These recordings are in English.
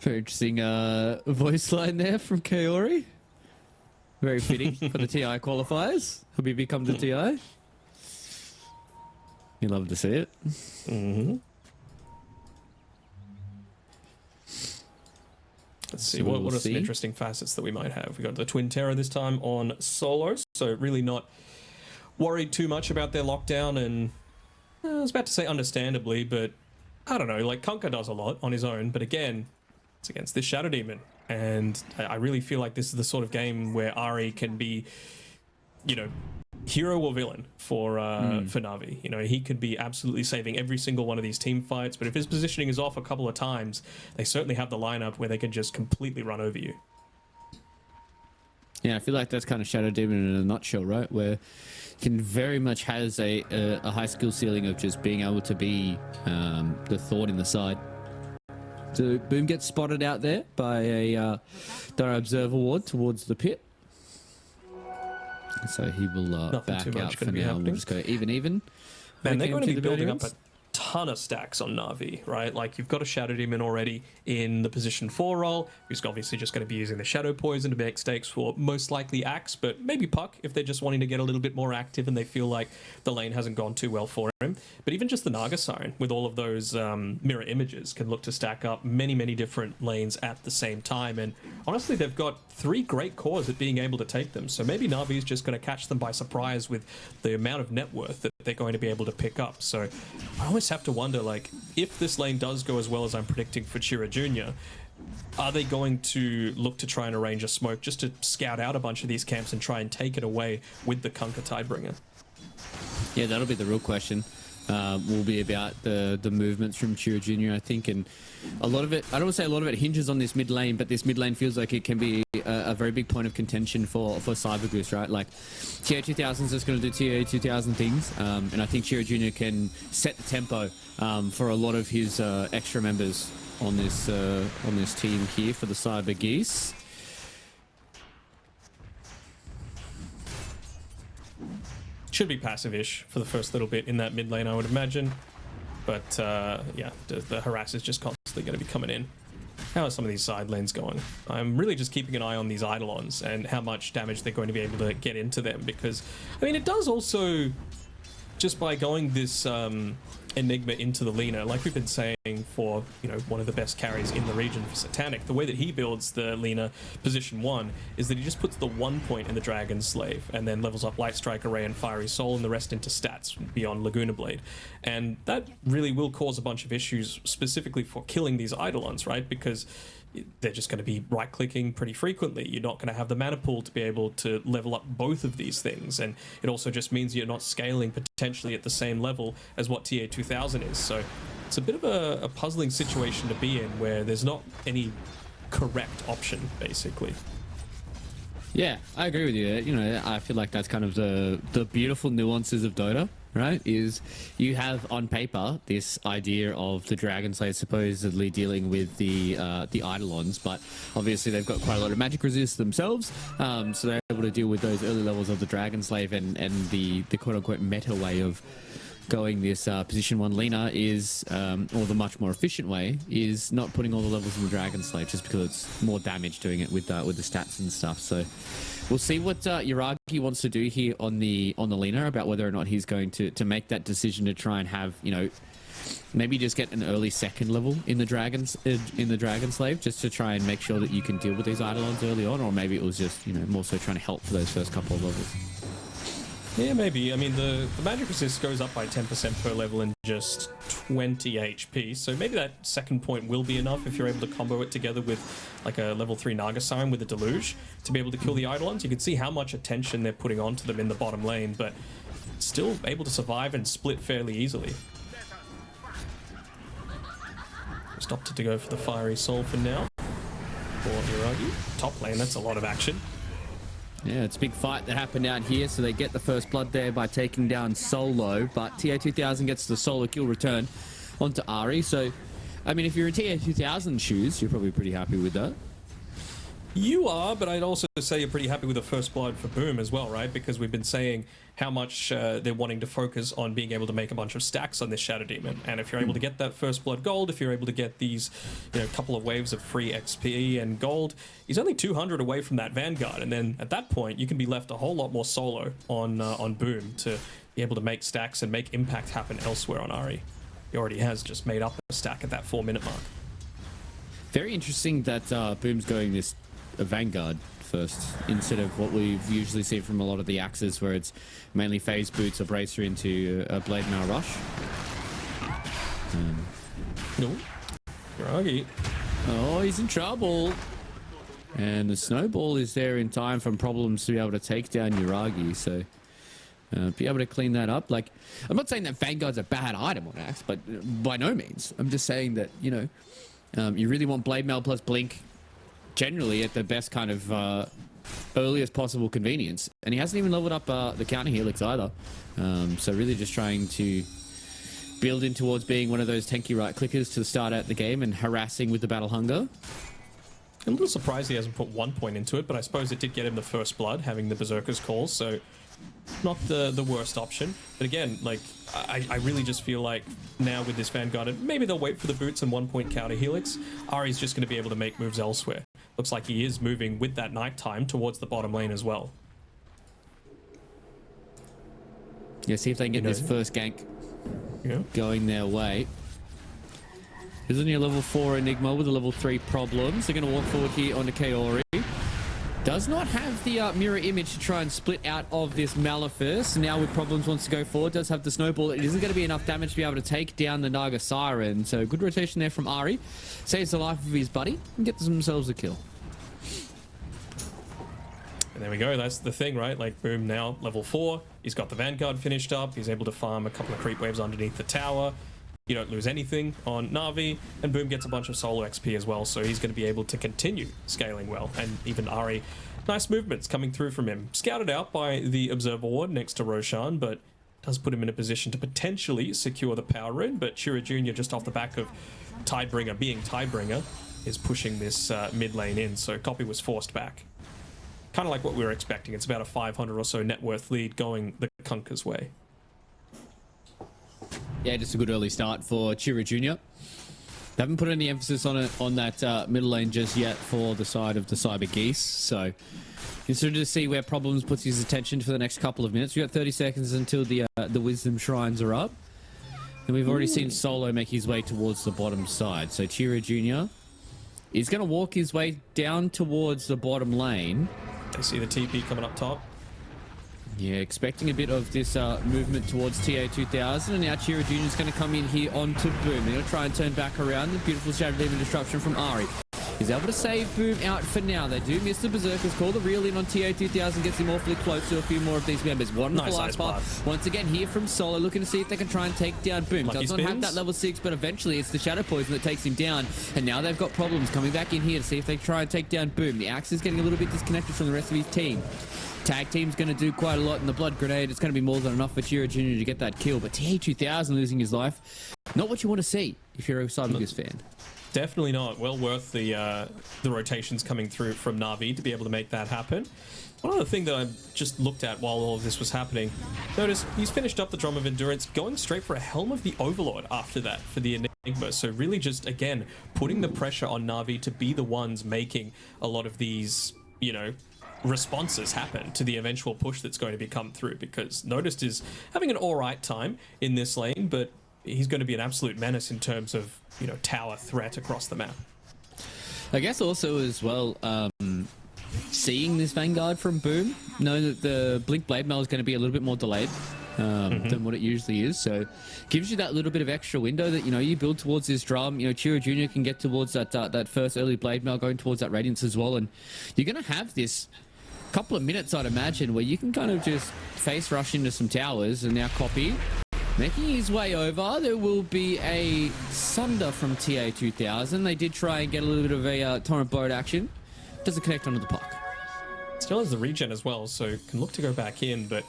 Very interesting voice line there from Kaori. Very fitting for the TI qualifiers. He'll be become the TI. You love to see it. Mm-hmm. Let's see, what are some interesting facets that we might have? We got the Twin Terror this time on solo, so really not worried too much about their lockdown, and I was about to say understandably, but I don't know, like Kunkka does a lot on his own, but again, it's against this Shadow Demon, and I really feel like this is the sort of game where Ari can be, you know, hero or villain for Na'Vi. You know, he could be absolutely saving every single one of these team fights, but if his positioning is off a couple of times, they certainly have the lineup where they can just completely run over you. Yeah, I feel like that's kind of Shadow Demon in a nutshell, right? Where can very much has a high skill ceiling of just being able to be the thorn in the side. So Boom gets spotted out there by a Dire Observer ward towards the pit. So he will back out for now. We'll just go even. Man, they're going to be building up a ton of stacks on Na'Vi, right? Like, you've got a Shadow Demon already in the position 4 role, who's obviously just going to be using the Shadow Poison to make stakes for most likely Axe, but maybe Puck if they're just wanting to get a little bit more active and they feel like the lane hasn't gone too well for him. But even just the Naga Siren with all of those mirror images can look to stack up many different lanes at the same time, and honestly they've got 3 great cores at being able to take them, so maybe Na'Vi is just going to catch them by surprise with the amount of net worth that they're going to be able to pick up. So I always have to wonder, like, if this lane does go as well as I'm predicting for Chira Jr., are they going to look to try and arrange a smoke just to scout out a bunch of these camps and try and take it away with the Kunkka Tidebringer? Yeah, that'll be the real question. Will be about the movements from Chira Jr., I think, and a lot of it, I don't want to say a lot of it hinges on this mid lane, but this mid lane feels like it can be a very big point of contention for Cyber Goose, right? Like, TA 2000 is just going to do TA 2000 things, and I think Chira Jr. can set the tempo for a lot of his extra members on this team here for the Cyber Geese. Should be passive-ish for the first little bit in that mid lane, I would imagine. But yeah, the harass is just constantly going to be coming in. How are some of these side lanes going? I'm really just keeping an eye on these Eidolons and how much damage they're going to be able to get into them, because, I mean, it does also, just by going this Enigma into the Lina, like we've been saying for, you know, one of the best carries in the region for Satanic, the way that he builds the Lina position 1 is that he just puts the 1 point in the Dragon Slave and then levels up Light Strike Array and Fiery Soul and the rest into stats beyond Laguna Blade. And that really will cause a bunch of issues specifically for killing these Eidolons, right? Because they're just going to be right-clicking pretty frequently. You're not going to have the mana pool to be able to level up both of these things, and it also just means you're not scaling potentially at the same level as what TA 2000 is. So it's a bit of a puzzling situation to be in, where there's not any correct option, basically. Yeah, I agree with you. You know, I feel like that's kind of the beautiful nuances of Dota, right? Is you have on paper this idea of the Dragon Slayer supposedly dealing with the Eidolons, but obviously they've got quite a lot of magic resist themselves, so they're able to deal with those early levels of the Dragon Slave, and the quote-unquote meta way of going this position 1 Lina is, or the much more efficient way, is not putting all the levels in the Dragon Slave, just because it's more damage doing it with the stats and stuff. So we'll see what Yuragi wants to do here on the Lina, about whether or not he's going to make that decision to try and have, you know, maybe just get an early second level in the Dragon Slave, just to try and make sure that you can deal with these Eidolons early on, or maybe it was just, you know, more so trying to help for those first couple of levels. Yeah, maybe. I mean, the magic resist goes up by 10% per level in just 20 HP, so maybe that second point will be enough if you're able to combo it together with like a level 3 Naga Siren with a Deluge to be able to kill the Eidolons. You can see how much attention they're putting onto them in the bottom lane, but still able to survive and split fairly easily. Just opted to go for the Fiery Soul for now for Yuragi. Top lane, that's a lot of action. Yeah, it's a big fight that happened out here, so they get the first blood there by taking down Solo, but TA 2000 gets the solo kill return onto Ari. So, I mean, if you're in TA 2000 shoes, you're probably pretty happy with that. You are, but I'd also say you're pretty happy with the first blood for Boom as well, right? Because we've been saying how much they're wanting to focus on being able to make a bunch of stacks on this Shadow Demon. And if you're able to get that first blood gold, if you're able to get these, couple of waves of free XP and gold, he's only 200 away from that Vanguard. And then at that point, you can be left a whole lot more solo on Boom to be able to make stacks and make impact happen elsewhere on Ari. He already has just made up a stack at that 4-minute mark. Very interesting that Boom's going this Vanguard first instead of what we've usually seen from a lot of the axes where it's mainly phase boots or bracer into a blade mail rush. No, Groggy. Oh, he's in trouble. And the snowball is there in time from problems to be able to take down Uragi, so be able to clean that up. Like, I'm not saying that Vanguard's a bad item on Axe, but by no means. I'm just saying that, you really want blade mail plus blink generally at the best kind of earliest possible convenience. And he hasn't even leveled up the counter helix either. So really just trying to build in towards being one of those tanky right clickers to start out the game and harassing with the battle hunger. I'm a little surprised he hasn't put 1 point into it, but I suppose it did get him the first blood, having the Berserker's Call, so not the worst option. But again, like, I really just feel like now with this Vanguard, and maybe they'll wait for the boots and 1 point counter helix, Ari's just going to be able to make moves elsewhere. Looks like he is moving with that nighttime towards the bottom lane as well. Yeah, see if they can get this first gank going their way. There's only a level 4 Enigma with a level 3 Problems. They're going to walk forward here onto Kaori. Does not have the mirror image to try and split out of this Malefice. Now with Problems wants to go forward, does have the Snowball. It isn't going to be enough damage to be able to take down the Naga Siren. So good rotation there from Ari. Saves the life of his buddy and gets themselves a kill. And there we go, that's the thing, right? Like, Boom now, level 4. He's got the Vanguard finished up. He's able to farm a couple of creep waves underneath the tower. You don't lose anything on Na'Vi, and Boom gets a bunch of solo XP as well, so he's going to be able to continue scaling well. And even Ari, nice movements coming through from him. Scouted out by the Observer Ward next to Roshan, but does put him in a position to potentially secure the power rune. But Chira Jr., just off the back of Tidebringer being Tidebringer, is pushing this mid lane in, so Copy was forced back. Kind of like what we were expecting. It's about a 500 or so net worth lead going the Kunka's way. Yeah, just a good early start for Chira Jr. They haven't put any emphasis on it on that middle lane just yet for the side of the Cyber Geese. So consider to see where Problems puts his attention for the next couple of minutes. We've got 30 seconds until the Wisdom Shrines are up. And we've already seen Solo make his way towards the bottom side. So Chira Jr. is going to walk his way down towards the bottom lane. I see the TP coming up top. Yeah, expecting a bit of this movement towards TA2000, and now Chira Jr. is going to come in here onto Boom. They're going to try and turn back around. The beautiful Shadow Demon disruption from Ari. He's able to save Boom out for now. They do miss the Berserkers. Call the reel in on TA2000, gets him awfully close to a few more of these members. One nice ice path. Once again, here from Solo, looking to see if they can try and take down Boom. Lucky Does not have that level 6, but eventually it's the Shadow Poison that takes him down. And now they've got Problems coming back in here to see if they try and take down Boom. The Axe is getting a little bit disconnected from the rest of his team. Tag team's going to do quite a lot in the Blood Grenade. It's going to be more than enough for Chira Jr. to get that kill. But TA2000 losing his life, not what you want to see if you're a Cyber Goose fan. Definitely not. Well worth the rotations coming through from Na'Vi to be able to make that happen. One other thing that I just looked at while all of this was happening, notice he's finished up the Drum of Endurance, going straight for a Helm of the Overlord after that for the Enigma. So really just, again, putting the pressure on Na'Vi to be the ones making a lot of these, responses happen to the eventual push that's going to be come through, because Noticed is having an alright time in this lane, but he's going to be an absolute menace in terms of, tower threat across the map. I guess also as well, seeing this Vanguard from Boom, know that the Blink Blade Mail is going to be a little bit more delayed than what it usually is. So gives you that little bit of extra window that, you build towards this drum. Chira Jr. can get towards that first early Blade Mail, going towards that Radiance as well. And you're going to have this couple of minutes, I'd imagine, where you can kind of just face rush into some towers. And now Copy making his way over. There will be a Sunder from TA2000. They did try and get a little bit of a torrent boat action. Doesn't connect onto the puck. Still has the regen as well, so can look to go back in, but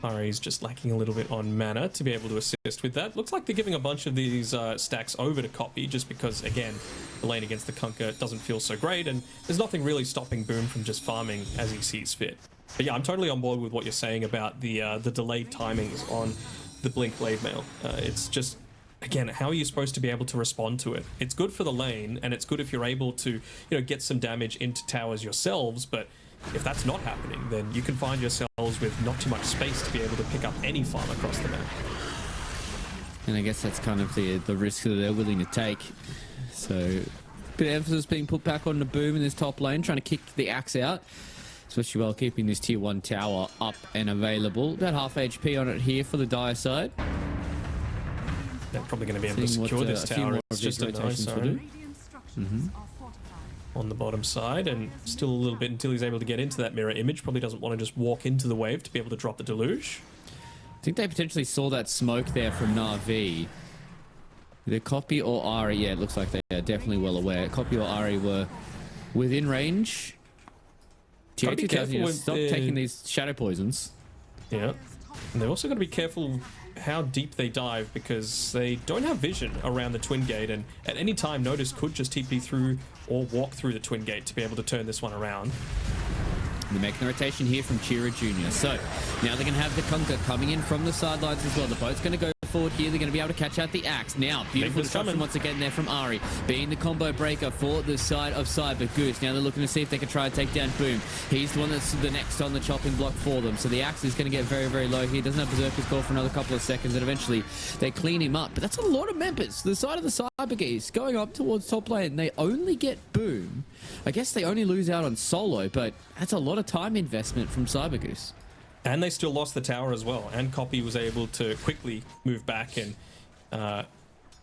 Ari's just lacking a little bit on mana to be able to assist with that. Looks like they're giving a bunch of these stacks over to Copy just because, again, the lane against the Kunkka doesn't feel so great, and there's nothing really stopping Boom from just farming as he sees fit. But yeah, I'm totally on board with what you're saying about the delayed timings on the Blink Blade Mail. It's just, again, how are you supposed to be able to respond to it? It's good for the lane, and it's good if you're able to, get some damage into towers yourselves, but if that's not happening, then you can find yourselves with not too much space to be able to pick up any farm across the map. And I guess that's kind of the risk that they're willing to take. So, a bit of emphasis being put back on the Boom in this top lane, trying to kick the axe out, especially while keeping this tier 1 tower up and available. About half HP on it here for the Dire side. They're probably going to be able to secure this tower. It's just a nice zone. On the bottom side, and still a little bit until he's able to get into that mirror image. Probably doesn't want to just walk into the wave to be able to drop the deluge. I think they potentially saw that smoke there from Na'Vi. Either Copy or Ari, yeah, it looks like they are definitely well aware. Copy or Ari were within range. Gotta be careful with stop taking these shadow poisons. Yeah, and they're also got to be careful how deep they dive, because they don't have vision around the twin gate, and at any time Natus could just TP through or walk through the twin gate to be able to turn this one around. They're making the rotation here from Chira Jr. So now they're going to have the Kunkka coming in from the sidelines as well. The boat's going to go forward here. They're going to be able to catch out the axe. Now, beautiful disruption once again there from Ari, being the combo breaker for the side of Cyber Goose. Now they're looking to see if they can try and take down Boom. He's the one that's the next on the chopping block for them. So the axe is going to get very, very low here. Doesn't have Berserker's Call for another couple of seconds, and eventually they clean him up. But that's a lot of members. The side of the Cyber Geese going up towards top lane. They only get Boom. I guess they only lose out on solo, but that's a lot of time investment from Cyber Goose. And they still lost the tower as well. And Copy was able to quickly move back and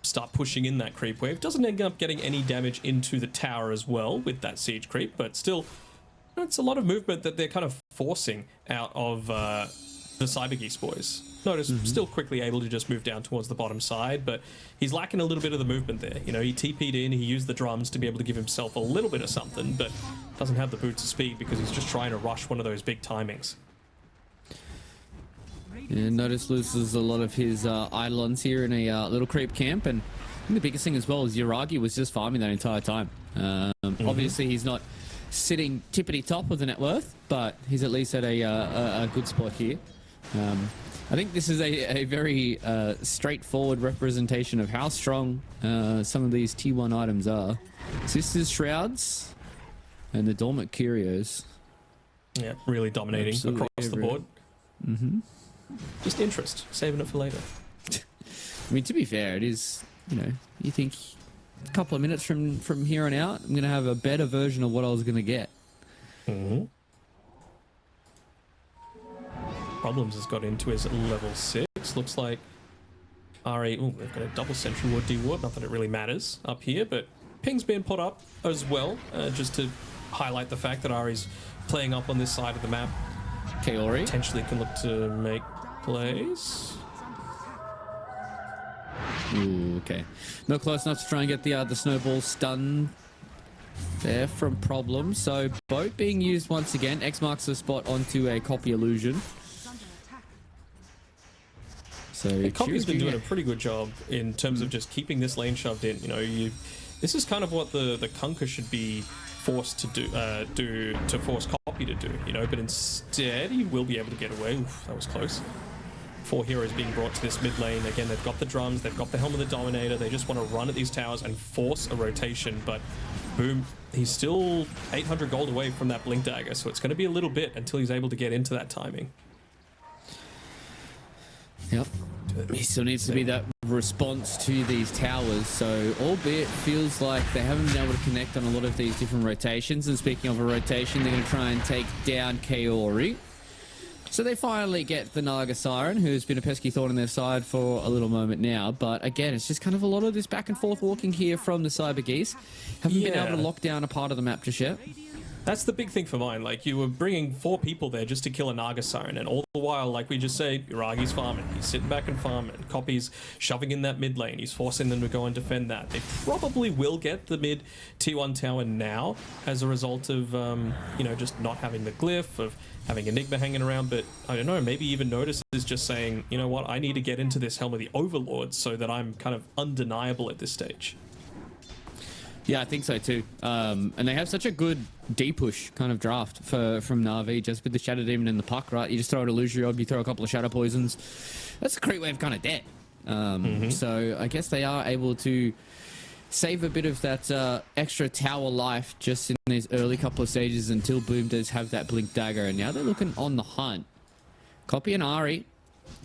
start pushing in that creep wave. Doesn't end up getting any damage into the tower as well with that siege creep, but still, it's a lot of movement that they're kind of forcing out of the Cyber Geese boys. Notice still quickly able to just move down towards the bottom side, but he's lacking a little bit of the movement there. He TP'd in, he used the drums to be able to give himself a little bit of something, but doesn't have the boots of speed because he's just trying to rush one of those big timings. Yeah, Natus loses a lot of his Eidolons here in a little creep camp, and I think the biggest thing as well is Yuragi was just farming that entire time. Obviously, he's not sitting tippity top of the net worth, but he's at least at a good spot here. I think this is a very straightforward representation of how strong some of these T1 items are. Sisters Shrouds and the Dormant Curios. Yeah, really dominating Absolutely across the board. Just interest, saving it for later. I mean, to be fair, it is, you think a couple of minutes from here on out, I'm going to have a better version of what I was going to get. Problems has got into his level 6. Looks like Ari, they've got a double sentry ward D-ward, not that it really matters up here, but ping's being put up as well, just to highlight the fact that Ari's playing up on this side of the map. Kaori Potentially can look to make plays. Ooh, okay. Not close enough to try and get the snowball stun there from Problem. So boat being used once again. X marks the spot onto a Copy illusion. So Copy's been doing a pretty good job in terms of just keeping this lane shoved in. This is kind of what the Kunkka should be forced to do to force Copy to do, but instead he will be able to get away. Oof, that was close. 4 heroes being brought to this mid lane. Again, they've got the drums, they've got the Helm of the Dominator, they just want to run at these towers and force a rotation, but Boom, he's still 800 gold away from that Blink Dagger, so it's going to be a little bit until he's able to get into that timing. Yep. He still needs to be that response to these towers, so albeit feels like they haven't been able to connect on a lot of these different rotations. And speaking of a rotation, they're going to try and take down Kaori. So they finally get the Naga Siren, who's been a pesky thorn in their side for a little moment now. But again, it's just kind of a lot of this back and forth walking here from the Cyber Geese. Haven't been able to lock down a part of the map just yet. That's the big thing for mine. Like, you were bringing 4 people there just to kill a Naga Siren, and all the while, like we just say, Iragi's farming. He's sitting back and farming. Copy's shoving in that mid lane. He's forcing them to go and defend that. They probably will get the mid T1 tower now as a result of, you know, just not having the glyph, of having Enigma hanging around. But I don't know, maybe even Natus is just saying, you know what, I need to get into this Helm of the Overlord so that I'm kind of undeniable at this stage. Yeah, I think so too. And they have such a good D-push kind of draft from Na'Vi, just with the Shadow Demon and the Puck, right? You just throw an Illusory Orb, you throw a couple of Shadow Poisons. That's a Creep Wave kind of dead. So I guess they are able to save a bit of that extra tower life just in these early couple of stages until Boom does have that Blink Dagger. And now they're looking on the hunt. Copy and Ari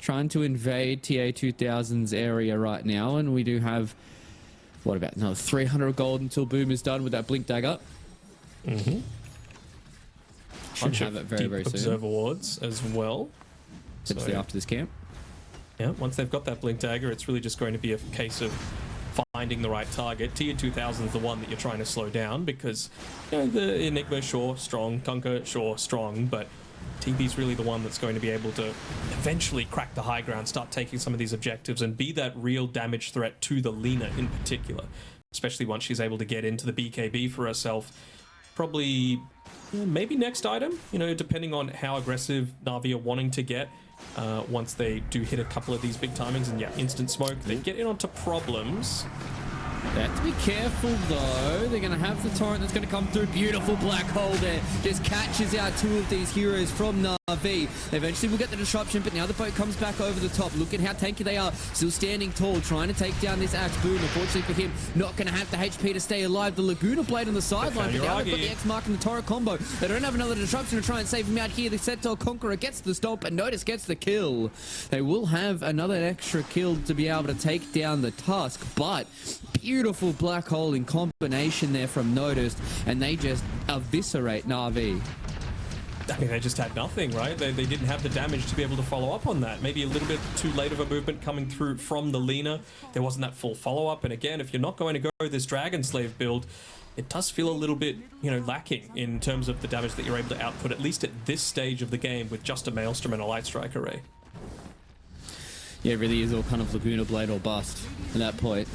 trying to invade TA2000's area right now, and we do have... what about another 300 gold until Boom is done with that Blink Dagger? Should have it very, very soon. Observer wards as well. Potentially after this camp. Yeah, once they've got that Blink Dagger, it's really just going to be a case of finding the right target. Tier 2000 is the one that you're trying to slow down because, you know, the Enigma, sure, strong. Kunkka, sure, strong. But TB's really the one that's going to be able to eventually crack the high ground, start taking some of these objectives, and be that real damage threat to the Lina in particular. Especially once she's able to get into the BKB for herself. Probably, maybe next item, you know, depending on how aggressive Na'Vi are wanting to get. Once they do hit a couple of these big timings, and yeah, instant smoke, they get in onto problems. They have to be careful though. They're going to have the torrent that's going to come through. Beautiful black hole there. Just catches out 2 of these heroes from Na'Vi. They eventually will get the disruption, but now the boat comes back over the top. Look at how tanky they are. Still standing tall, trying to take down this Axe. Boom, unfortunately for him, not going to have the HP to stay alive. The Laguna Blade on the sideline, but now they've got the X mark and the Torah combo. They don't have another disruption to try and save him out here. The Centaur Conqueror gets the stomp, and Natus gets the kill. They will have another extra kill to be able to take down the Tusk, but beautiful black hole in combination there from Natus, and they just eviscerate Na'Vi. I mean, they just had nothing, right? They didn't have the damage to be able to follow up on that. Maybe a little bit too late of a movement coming through from the Lina. There wasn't that full follow-up, and again, if you're not going to go this Dragon Slave build, it does feel a little bit, you know, lacking in terms of the damage that you're able to output, at least at this stage of the game, with just a Maelstrom and a Light Strike array. Yeah, it really is all kind of Laguna Blade or bust at that point.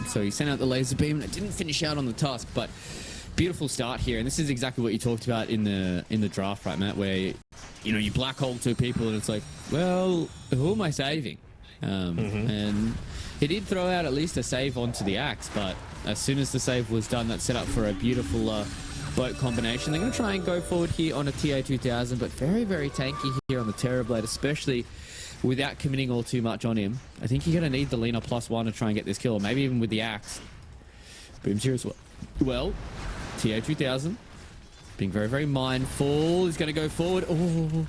So he sent out the laser beam, and it didn't finish out on the Tusk, but beautiful start here. And this is exactly what you talked about in the draft, right, Matt? Where, you know, you black hole 2 people, and it's like, well, who am I saving? And he did throw out at least a save onto the Axe, but as soon as the save was done, that set up for a beautiful boat combination. They're going to try and go forward here on a TA2000, but very, very tanky here on the Terrorblade, especially without committing all too much on him. I think you're going to need the Lina +1 to try and get this kill, or maybe even with the Axe. Boom's here as well. Well, TA2000 being very, very mindful. He's going to go forward. Oh,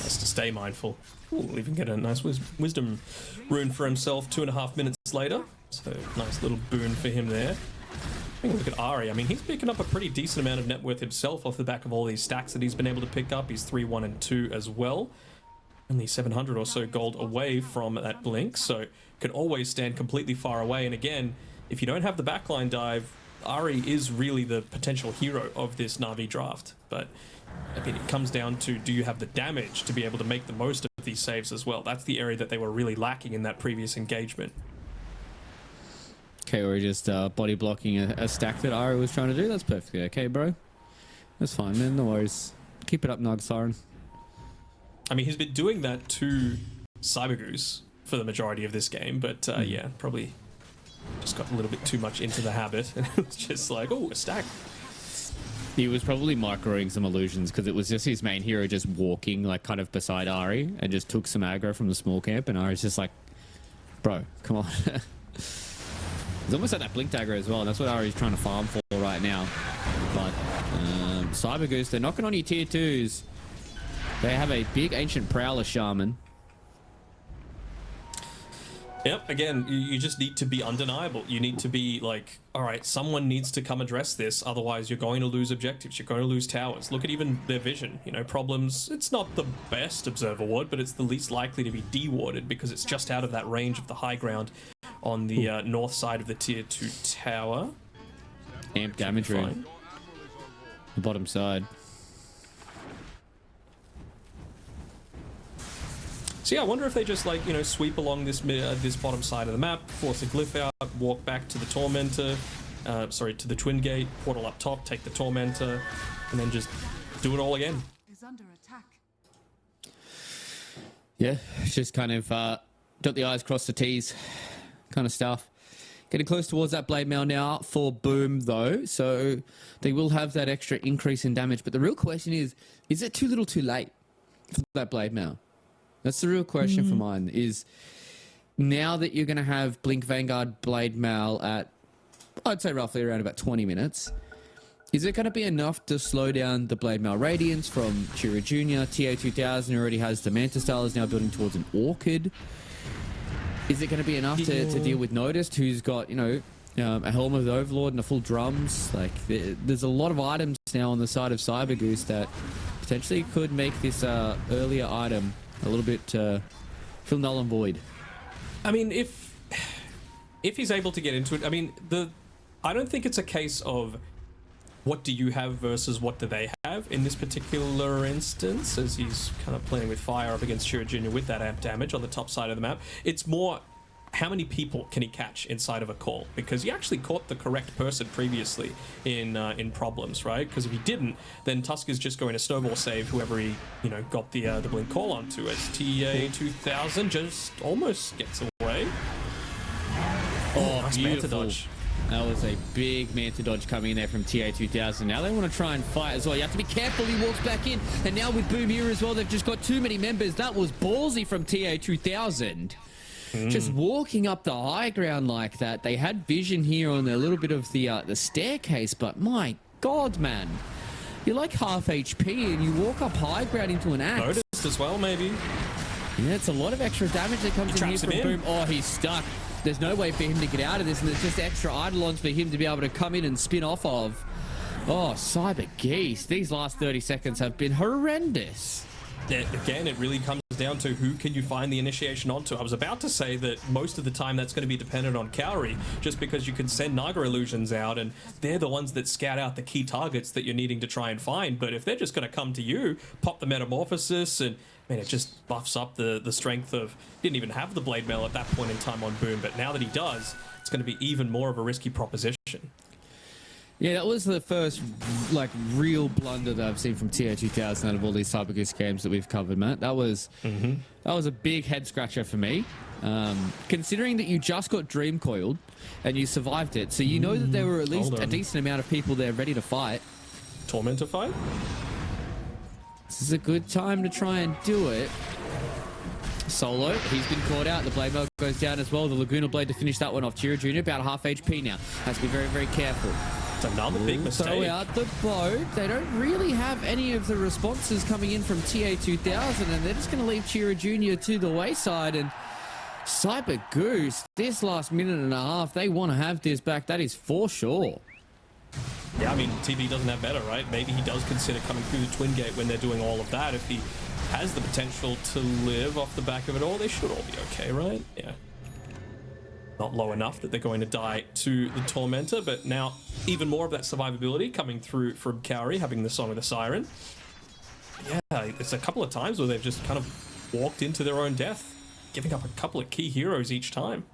Has to stay mindful. Ooh, we'll even get a nice wisdom rune for himself 2.5 minutes later. So nice little boon for him there. Look at Ari. I mean, he's picking up a pretty decent amount of net worth himself off the back of all these stacks that he's been able to pick up. He's 3, 1, and 2 as well. Only 700 or so gold away from that blink, so can always stand completely far away. And again, if you don't have the backline dive, Ari is really the potential hero of this Na'Vi draft. But I mean, it comes down to, do you have the damage to be able to make the most of these saves as well? That's the area that they were really lacking in that previous engagement. okay, we're just body blocking a stack that Ari was trying to do. That's perfectly okay, bro. That's fine, man. No worries. Keep it up, Nog Siren. I mean, he's been doing that to Cyber Goose for the majority of this game, but yeah, probably just got a little bit too much into the habit, and it was just like, oh, a stack. He was probably microing some illusions because it was just his main hero just walking like kind of beside Ari and just took some aggro from the small camp, and Ari's just like, bro, come on. He's almost at that Blink Dagger as well, and that's what Ari's trying to farm for right now. But Cyber Goose, they're knocking on your tier 2s. They have a big Ancient Prowler Shaman. Yep, again, you just need to be undeniable. You need to be like, all right, someone needs to come address this, otherwise you're going to lose objectives, you're going to lose towers. Look at even their vision, you know, problems. It's not the best Observer Ward, but it's the least likely to be de-warded because it's just out of that range of the high ground on the north side of the tier 2 tower. amp damage room. The bottom side. So yeah, I wonder if they just like, you know, sweep along this this bottom side of the map, force a glyph out, walk back to the Tormentor, sorry, to the Twin Gate, portal up top, take the Tormentor, and then just do it all again. Is under attack. Yeah, it's just kind of dot the I's, cross the T's kind of stuff. Getting close towards that blade mail now for Boom, though, so they will have that extra increase in damage. But the real question is it too little too late for that blade mail? That's the real question for mine, is now that you're going to have Blink Vanguard blade mail at, I'd say roughly around about 20 minutes, is it going to be enough to slow down the blade mail radiance from Chira Jr.? TA2000 already has the Manta Style, is now building towards an Orchid. Is it going to be enough to deal with Natus, who's got, you know, a Helm of the Overlord and a full drums? Like, there's a lot of items now on the side of Cyber Goose that potentially could make this earlier item a little bit feel null and void. I mean, if he's able to get into it, I mean, I don't think it's a case of what do you have versus what do they have in this particular instance, as he's kind of playing with fire up against Shira Jr. with that amp damage on the top side of the map. It's more, how many people can he catch inside of a call? Because he actually caught the correct person previously in problems, right? Because if he didn't, then Tusk is just going to snowball save whoever he, you know, got the blink call onto. As TA2000 just almost gets away. Oh, nice Manta dodge. That was a big Manta dodge coming in there from TA2000. Now they want to try and fight as well. You have to be careful. He walks back in. And now with Boom here as well, they've just got too many members. That was ballsy from TA2000. Just walking up the high ground like that. They had vision here on a little bit of the staircase, but my God, man. You're like half HP and you walk up high ground into an axe. Noticed as well, maybe. Yeah, it's a lot of extra damage that comes in here from Boom. Oh, he's stuck. There's no way for him to get out of this, and there's just extra Eidolons for him to be able to come in and spin off of. Oh, Cyber Geese. These last 30 seconds have been horrendous. Again, it really comes down to who can you find the initiation onto. I was about to say that most of the time that's going to be dependent on Cowrie, just because you can send Naga Illusions out and they're the ones that scout out the key targets that you're needing to try and find. But if they're just going to come to you, pop the Metamorphosis, and man, it just buffs up the strength of... Didn't even have the Blade Mail at that point in time on Boom, but now that he does, it's going to be even more of a risky proposition. Yeah, that was the first, like, real blunder that I've seen from TA2000 out of all these Cyber Goose games that we've covered, Matt. That was a big head scratcher for me. Considering that you just got Dream Coiled and you survived it, so you know that there were at least a decent amount of people there ready to fight. Tormentor fight? This is a good time to try and do it. Solo, he's been caught out. The Blade Mail goes down as well. The Laguna Blade to finish that one off. Chira Jr. about half HP now. Has to be very, very careful. It's another big mistake. Throw out the boat. They don't really have any of the responses coming in from TA2000, and they're just going to leave Chira Jr. to the wayside. And Cyber Goose, this last minute and a half, they want to have this back. That is for sure. Yeah, I mean, TV doesn't have better, right? Maybe he does consider coming through the Twin Gate when they're doing all of that. If he has the potential to live off the back of it all, they should all be okay, right? Yeah. Not low enough that they're going to die to the Tormentor, but now even more of that survivability coming through from Cowrie, having the Song of the Siren. Yeah, it's a couple of times where they've just kind of walked into their own death, giving up a couple of key heroes each time.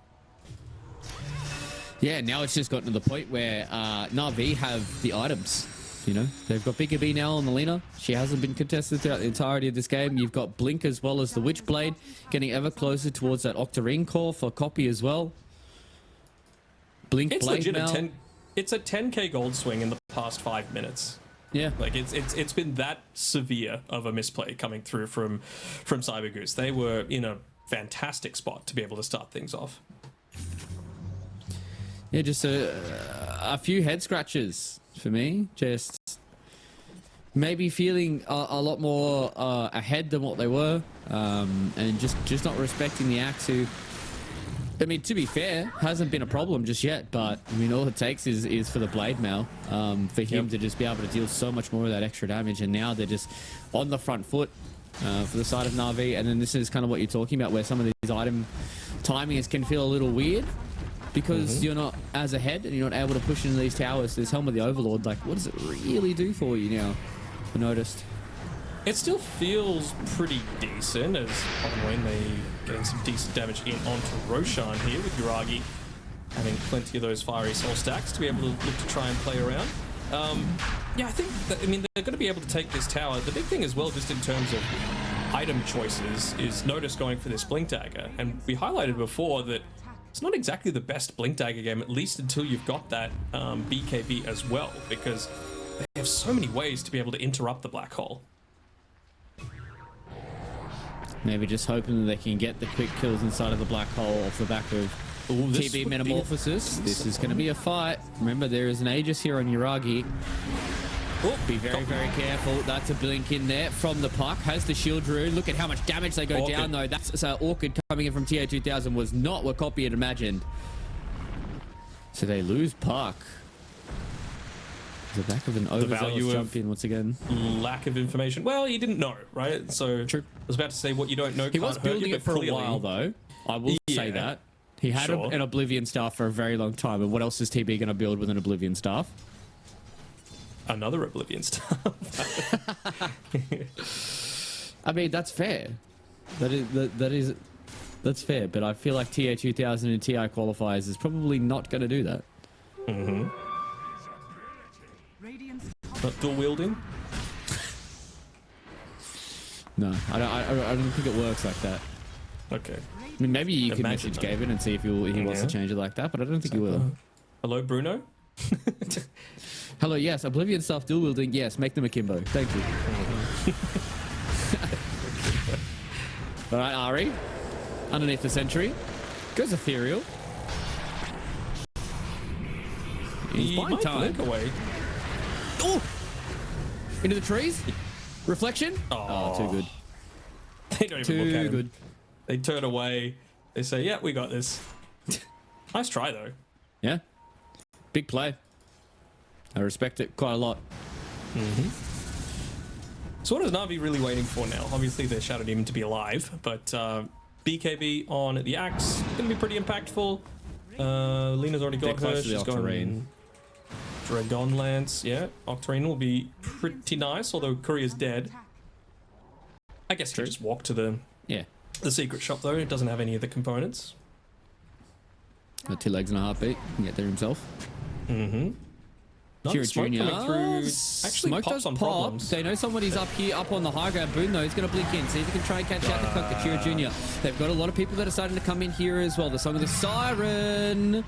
Yeah, now it's just gotten to the point where Na'Vi have the items. You know, they've got Bigger B now on the Lena. She hasn't been contested throughout the entirety of this game. You've got Blink as well as the Witchblade, getting ever closer towards that Octarine core for Copy as well. Blink it's Blade legit now. It's a 10k gold swing in the past 5 minutes. Yeah, like it's been that severe of a misplay coming through from Cyber Goose. They were in a fantastic spot to be able to start things off. Yeah, just a few head scratches for me. Just maybe feeling a lot more ahead than what they were, and just not respecting the axe. Who, I mean, to be fair, hasn't been a problem just yet. But I mean, all it takes is for the Blade Mail for him to just be able to deal so much more of that extra damage. And now they're just on the front foot for the side of Na'Vi. And then this is kind of what you're talking about, where some of these item timings can feel a little weird. because you're not as ahead and you're not able to push into these towers. This Helm of the Overlord, like, what does it really do for you now? I noticed. It still feels pretty decent, as Onwayne, they getting some decent damage in onto Roshan here with Yuragi having plenty of those fiery soul stacks to be able to look to try and play around. Yeah, I think that, I mean, they're going to be able to take this tower. The big thing as well, just in terms of item choices, is Natus going for this Blink Dagger. And we highlighted before that it's not exactly the best Blink Dagger game, at least until you've got that BKB as well, because they have so many ways to be able to interrupt the black hole. Maybe just hoping that they can get the quick kills inside of the black hole off the back of TB Metamorphosis. This is going to be a fight. Remember, there is an Aegis here on Yuragi. Oh, be very, very careful. That's a blink in there from the puck. Has the shield rune. Look at how much damage they go down, though. That's Orchid coming in from TA2000 was not what Copy had imagined. So they lose puck. The back of an overzealous jump in once again. Lack of information. Well, he didn't know, right? So true. I was about to say what you don't know. He was building it for a while, though. I will say that. He had an Oblivion Staff for a very long time. And what else is TB going to build with an Oblivion Staff? Another Oblivion Staff. I mean, that's fair. That's fair. But I feel like TA2000 and TI Qualifiers is probably not going to do that. Mm-hmm. Not dual wielding? No, I don't think it works like that. Okay. I mean, maybe you could message Gavin and see if he wants to change it like that, but I don't think he will. Hello, Bruno? Hello, yes. Oblivion Staff dual wielding. Yes, make them akimbo. Thank you. All right, Ari. Underneath the sentry. Goes Ethereal. He's buying time. Blink away. Oh! Into the trees. Reflection. Oh, too good. They don't even look at him. Good. They turn away. They say, yeah, we got this. Nice try, though. Yeah. Big play. I respect it quite a lot. Mm-hmm. So what is Na'Vi really waiting for now? Obviously, they shouted him to be alive, but BKB on the Axe going to be pretty impactful. Lena's already got her. She's going Dragon Lance. Yeah, Octarine will be pretty nice, although Courier's dead. I guess he can just walk to the secret shop, though. It doesn't have any of the components. Got 2 legs and a heartbeat. Can get there himself. Mm-hmm. Kira Jr. Actually, Smoke pops does on pop. problems. They know somebody's up here, up on the high ground. Boone, though, he's going to blink in. See if he can try and catch out the Conquer Kira Jr. They've got a lot of people that are starting to come in here as well. The Song of the Siren.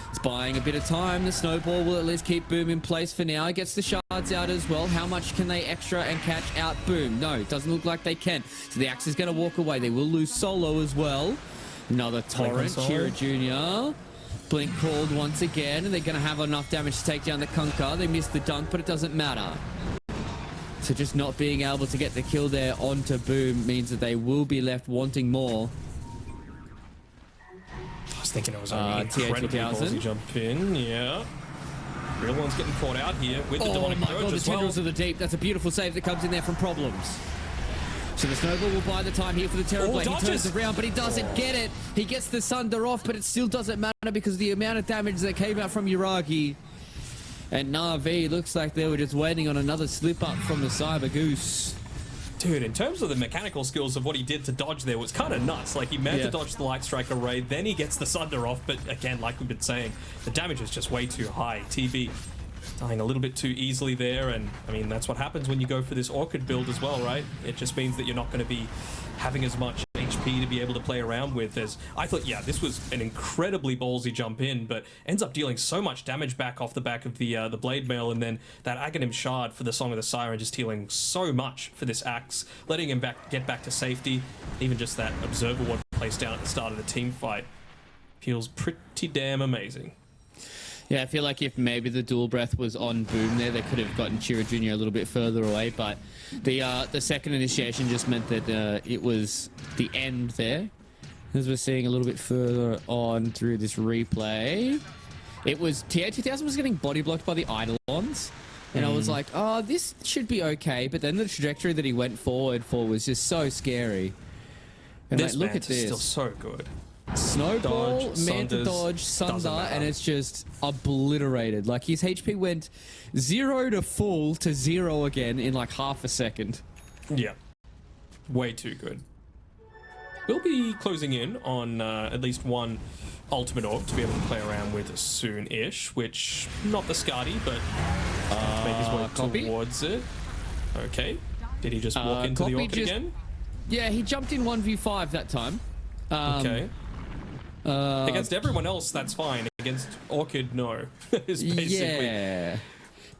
It's buying a bit of time. The snowball will at least keep Boom in place for now. Gets the shards out as well. How much can they extra and catch out Boom? No, it doesn't look like they can. So the Axe is going to walk away. They will lose Solo as well. Another Torrent. Kira Jr. Blink called once again, and they're going to have enough damage to take down the Kunkka. They missed the dunk, but it doesn't matter. So just not being able to get the kill there onto Boom means that they will be left wanting more. I was thinking it was only incredibly ballsy jump in. Yeah. Real one's getting caught out here with the Demonic Dirge as well. Oh my god, the Tendrils of the Deep. That's a beautiful save that comes in there from Problems. So the Snowball will buy the time here for the Terrorblade. He turns around, but he doesn't get it. He gets the Sunder off, but it still doesn't matter because of the amount of damage that came out from Yuragi. And Na'Vi looks like they were just waiting on another slip-up from the Cyber Goose. Dude, in terms of the mechanical skills of what he did to dodge there was kind of nuts. Like, he meant to dodge the Light Strike Array, then he gets the Sunder off, but again, like we've been saying, the damage is just way too high. TB dying a little bit too easily there, and I mean, that's what happens when you go for this Orchid build as well, right? It just means that you're not going to be having as much HP to be able to play around with. As I thought, yeah, this was an incredibly ballsy jump in, but ends up dealing so much damage back off the back of the Blade Mail, and then that Aghanim Shard for the Song of the Siren just healing so much for this Axe, letting him get back to safety. Even just that Observer Ward placed down at the start of the team fight feels pretty damn amazing. Yeah, I feel like if maybe the dual breath was on Boom there, they could have gotten Kira Jr. a little bit further away, but the second initiation just meant that it was the end there. As we're seeing a little bit further on through this replay, it was TA2000 was getting body blocked by the Eidolons, and I was like, oh, this should be okay, but then the trajectory that he went forward for was just so scary. And this like, look at is this. Still so good. Snowball, Dodge, Manta Sunders, Dodge, doesn't Sunder, matter. and it's just obliterated. Like, his HP went 0 to full to 0 again in like half a second. Yeah. Way too good. We'll be closing in on at least one ultimate orb to be able to play around with soon-ish, which, not the Skadi, but make his way copy? towards it. Okay. Did he just walk into the Copy Orchid just- again? Yeah, he jumped in 1v5 that time. Okay. Against everyone else, that's fine. Against Orchid, no. Is basically Yeah.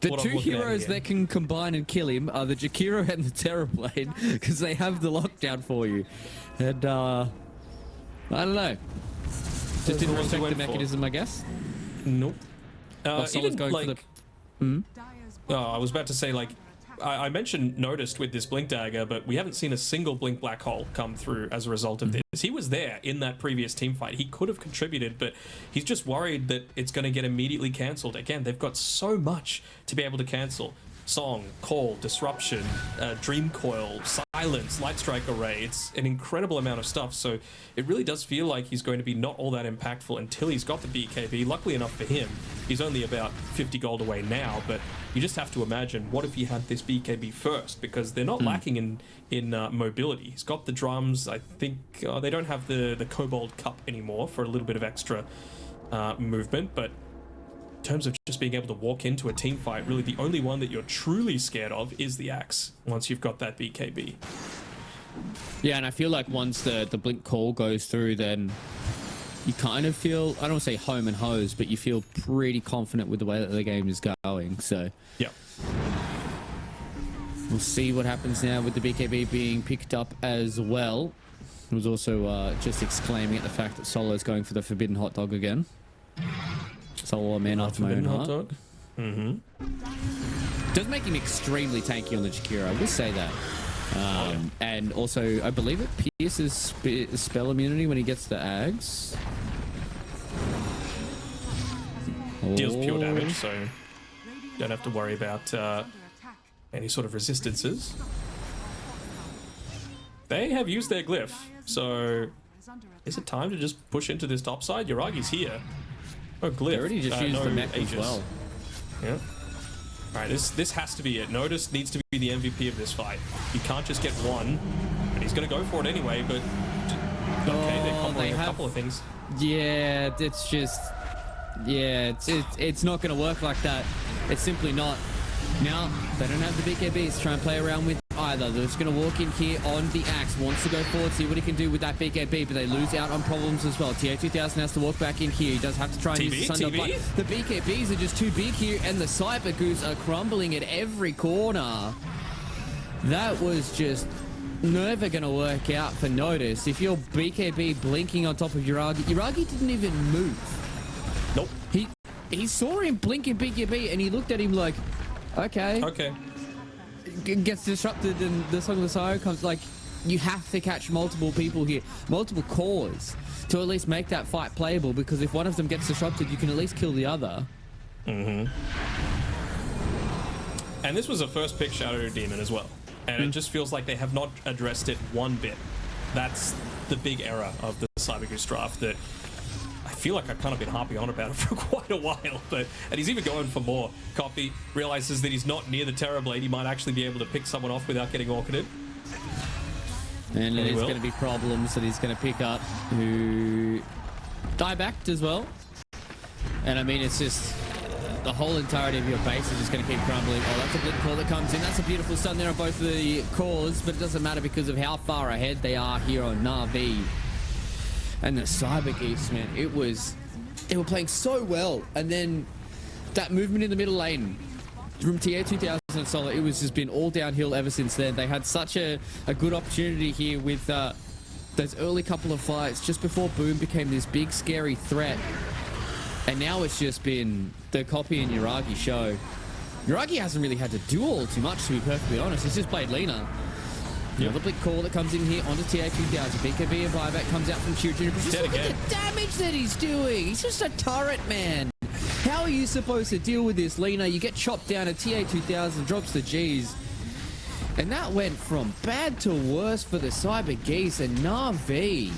The what I'm two looking at heroes here. that can combine and kill him are the Jakiro and the Terrorblade, because they have the lockdown for you. And, I don't know. Just the didn't ones you respect the went for. mechanism, I guess. Nope. Someone's Even going for like, the... I was about to say, like, I mentioned Noticed with this Blink Dagger, but we haven't seen a single Blink Black Hole come through as a result of this. He was there in that previous team fight. He could have contributed, but he's just worried that it's going to get immediately cancelled. Again, they've got so much to be able to cancel. Song, Call, Disruption, Dream Coil, Silence, Light Strike Array. It's an incredible amount of stuff, so it really does feel like he's going to be not all that impactful until he's got the BKB. Luckily enough for him, he's only about 50 gold away now, but you just have to imagine, what if he had this BKB first? Because they're not lacking in mobility. He's got the drums. I think they don't have the Kobold Cup anymore for a little bit of extra movement, but in terms of just being able to walk into a team fight, really the only one that you're truly scared of is the axe once you've got that BKB. Yeah, and I feel like once the Blink Call goes through, then you kind of feel, I don't want to say home and hose, but you feel pretty confident with the way that the game is going. So Yeah. we'll see what happens now with the BKB being picked up as well. He was also just exclaiming at the fact that Solo's going for the Forbidden Hot Dog again. Solo, a man after my own heart. Dog. Does make him extremely tanky on the Jakiro, I will say that. And also, I believe it pierces spell immunity when he gets the Ags. Deals pure damage, so don't have to worry about any sort of resistances. They have used their glyph, so is it time to just push into this top side? Yuragi's here. Oh, glyph. They already just used no the mech as Aegis. well. Yeah. All right, this has to be it. Notice needs to be the MVP of this fight. He can't just get one, and he's going to go for it anyway. But okay, they're comboing a couple of things. Yeah, it's just, yeah, it's not going to work like that. It's simply not. Now they don't have the BKBs to try and play around with either. They're just going to walk in here on the Axe. Wants to go forward, see what he can do with that BKB, but they lose out on problems as well. TA2000 has to walk back in here. He does have to try and use the Sunder, but the BKBs are just too big here, and the Cyber Goose are crumbling at every corner. That was just never going to work out for Notice. If your BKB blinking on top of Yuragi didn't even move. Nope. He saw him blinking BKB, and he looked at him like, okay. Okay. Gets disrupted, and the Song of the Siren comes. Like, you have to catch multiple people here, multiple cores, to at least make that fight playable, because if one of them gets disrupted, you can at least kill the other. And this was a first pick Shadow Demon as well, and it just feels like they have not addressed it one bit. That's the big error of the Cyber Goose draft that I feel like I've kind of been harping on about it for quite a while, and he's even going for more. Coffee realizes that he's not near the Terrorblade. He might actually be able to pick someone off without getting orchided. And there's going to be problems that he's going to pick up who die backed as well. And I mean, it's just the whole entirety of your base is just going to keep crumbling. Oh, that's a Blink Call that comes in. That's a beautiful stun there on both of the cores, but it doesn't matter because of how far ahead they are here on Na'Vi. And the Cyber Geese, man, they were playing so well. And then that movement in the middle lane from TA2000 and Solo, it was just been all downhill ever since then. They had such a good opportunity here with those early couple of fights just before Boom became this big scary threat. And now it's just been the Copy and Yuragi show. Yuragi hasn't really had to do all too much, to be perfectly honest. He's just played Lina. Another Blink Call that comes in here onto TA2000. BKB and buyback comes out from Children. But just look at the damage that he's doing. He's just a turret, man. How are you supposed to deal with this, Lina? You get chopped down at TA2000, drops the G's. And that went from bad to worse for the Cyber Geese, and Na'Vi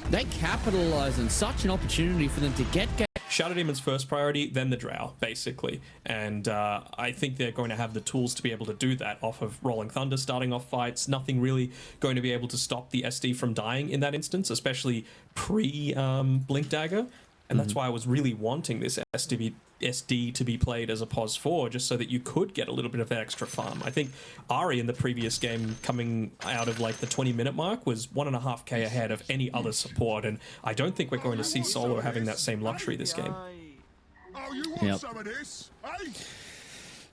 they capitalize on such an opportunity for them to get Shadow Demon's first priority, then the Drow, basically. And I think they're going to have the tools to be able to do that off of Rolling Thunder, starting off fights. Nothing really going to be able to stop the SD from dying in that instance, especially pre-Blink Dagger. And that's why I was really wanting this SD to be played as a pos 4, just so that you could get a little bit of extra farm. I think Ari in the previous game, coming out of like the 20-minute mark, was 1.5k ahead of any other support, and I don't think we're going to see Solo having that same luxury this game. Yep.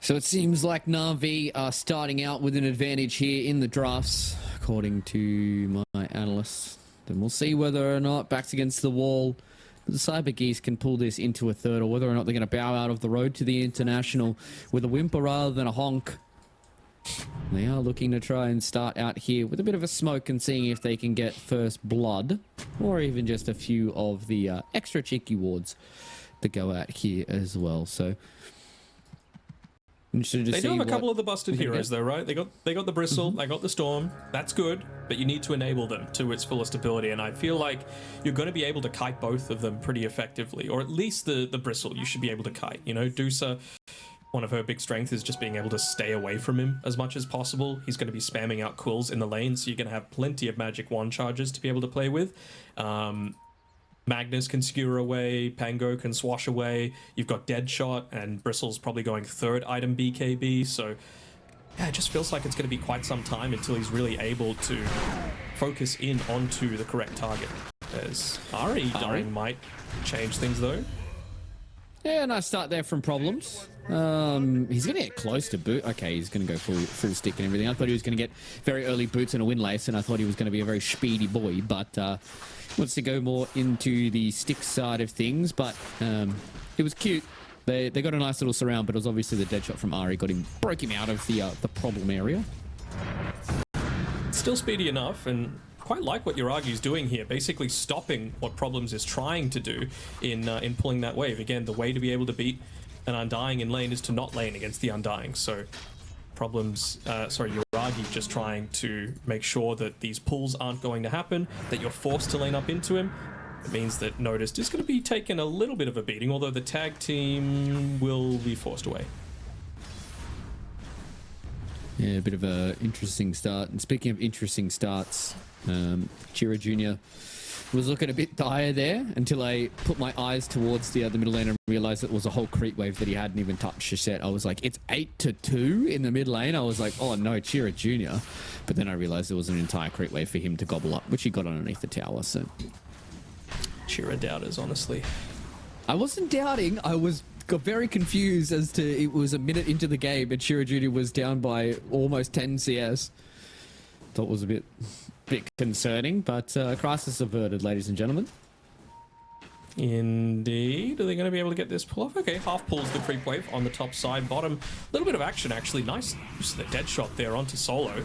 So it seems like Na'Vi are starting out with an advantage here in the drafts, according to my analysts. Then we'll see whether or not backs against the wall, the Cyber Geese can pull this into a third, or whether or not they're going to bow out of the road to the International with a whimper rather than a honk. They are looking to try and start out here with a bit of a smoke and seeing if they can get first blood, or even just a few of the extra cheeky wards that go out here as well. So they do have a couple of the busted heroes though, right? They got the Bristle, they got the Storm. That's good, but you need to enable them to its fullest ability, and I feel like you're going to be able to kite both of them pretty effectively, or at least the Bristle you should be able to kite. You know, Dusa, one of her big strengths is just being able to stay away from him as much as possible. He's going to be spamming out quills in the lane, so you're going to have plenty of magic wand charges to be able to play with. Magnus can skewer away, Pango can swash away, you've got Deadshot, and Bristle's probably going third item BKB, so yeah, it just feels like it's going to be quite some time until he's really able to focus in onto the correct target. As Ari dying might change things though. Yeah, nice start there from Problems. He's going to get close to boot. Okay, he's going to go full stick and everything. I thought he was going to get very early boots and a windlace, and I thought he was going to be a very speedy boy, but wants to go more into the stick side of things. But it was cute. They got a nice little surround, but it was obviously the dead shot from Ari broke him out of the problem area. Still speedy enough, and quite like what Yuragi's doing here, basically stopping what Problems is trying to do in pulling that wave. Again, the way to be able to beat an Undying in lane is to not lane against the Undying. So Yuragi just trying to make sure that these pulls aren't going to happen, that you're forced to lane up into him. It means that Natus is going to be taking a little bit of a beating, although the tag team will be forced away. Yeah, a bit of a interesting start. And speaking of interesting starts, Chira Jr. was looking a bit dire there until I put my eyes towards the middle lane and realized it was a whole creep wave that he hadn't even touched the set. I was like, it's 8-2 in the mid lane. I was like, oh no, Chira Jr. But then I realized there was an entire creep wave for him to gobble up, which he got underneath the tower. So Chira doubters, honestly. I wasn't doubting. Got very confused as to it was a minute into the game and Chira Jr. was down by almost 10 CS. Thought it was a bit concerning, but crisis averted, ladies and gentlemen. Indeed. Are they going to be able to get this pull off? Okay, half pulls the creep wave on the top side, bottom. A little bit of action, actually. Nice use of the dead shot there onto Solo.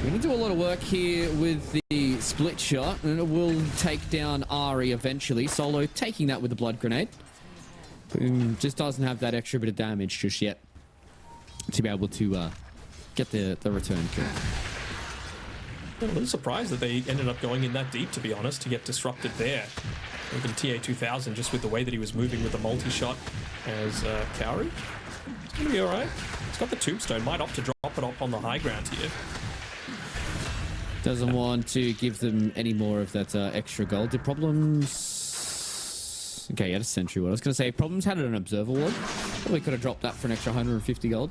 We're going to do a lot of work here with the split shot, and it will take down Ari eventually. Solo taking that with the blood grenade. Boom, just doesn't have that extra bit of damage just yet to be able to get the return kill. I'm a little surprised that they ended up going in that deep, to be honest, to get disrupted there. Even TA2000, just with the way that he was moving with the multi-shot as Cowrie. It's going to be alright. He's got the tombstone, might opt to drop it up on the high ground here. Doesn't want to give them any more of that extra gold. Did Problems... Okay, he had a sentry ward. I was going to say, Problems had an observer ward. Probably could have dropped that for an extra 150 gold.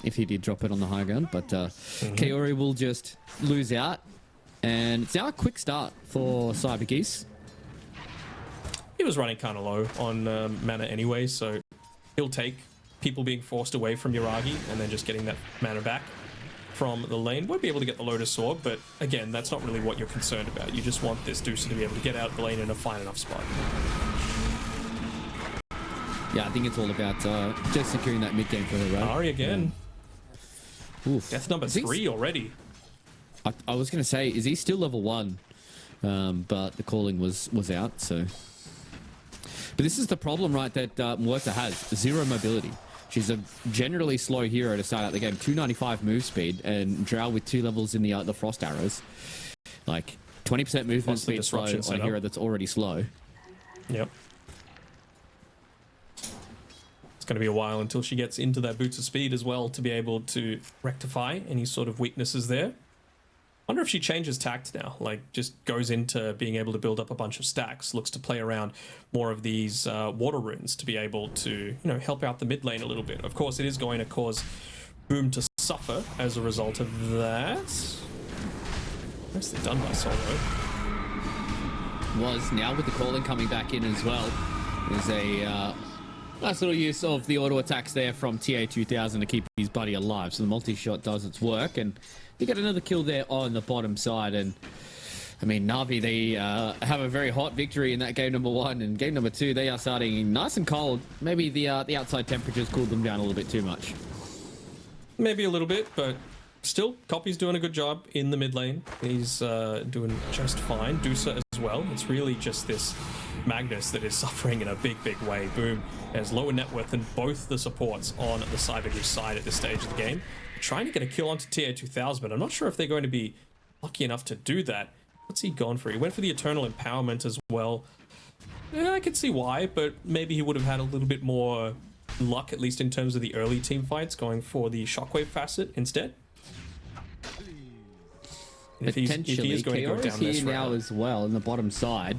If he did drop it on the high ground, but Kaori will just lose out, and it's now a quick start for Cyber Geese. He was running kind of low on mana anyway, so he'll take people being forced away from Yuragi and then just getting that mana back from the lane. Won't be able to get the Lotus Sword, but again, that's not really what you're concerned about. You just want this Deucer to be able to get out of the lane in a fine enough spot. Yeah, I think it's all about just securing that mid game for her, right? Ari again. Yeah. Oof. Death number 3 already. I was going to say, is he still level 1? But the calling was out, so... But this is the problem, right, that Muerta has. 0 mobility. She's a generally slow hero to start out the game. 295 move speed, and Drow with 2 levels in the Frost Arrows. Like, 20% movement Plus the speed slow disruption on a setup. hero that's already slow. Yep. It's going to be a while until she gets into that boots of speed as well to be able to rectify any sort of weaknesses there. Wonder if she changes tact now, like just goes into being able to build up a bunch of stacks, looks to play around more of these water runes to be able to, help out the mid lane a little bit. Of course, it is going to cause Boom to suffer as a result of that. Nicely done by Solo. Was now with the calling coming back in as well. There's a nice little use of the auto attacks there from TA2000 to keep his buddy alive. So the multi-shot does its work, and you get another kill there on the bottom side. And I mean, Na'Vi, they have a very hot victory in that game number 1, and game number 2 they are starting nice and cold. Maybe the outside temperatures cooled them down a little bit too much. Maybe a little bit, but still, Copy's doing a good job in the mid lane. He's doing just fine. Dusa as well. It's really just this Magnus that is suffering in a big, big way. Boom has lower net worth than both the supports on the Cybergoose side at this stage of the game. Trying to get a kill onto TA2000, but I'm not sure if they're going to be lucky enough to do that. What's he gone for? He went for the Eternal Empowerment as well. Yeah, I could see why, but maybe he would have had a little bit more luck, at least in terms of the early team fights, going for the Shockwave facet instead. If he is going to go down this here now route as well in the bottom side.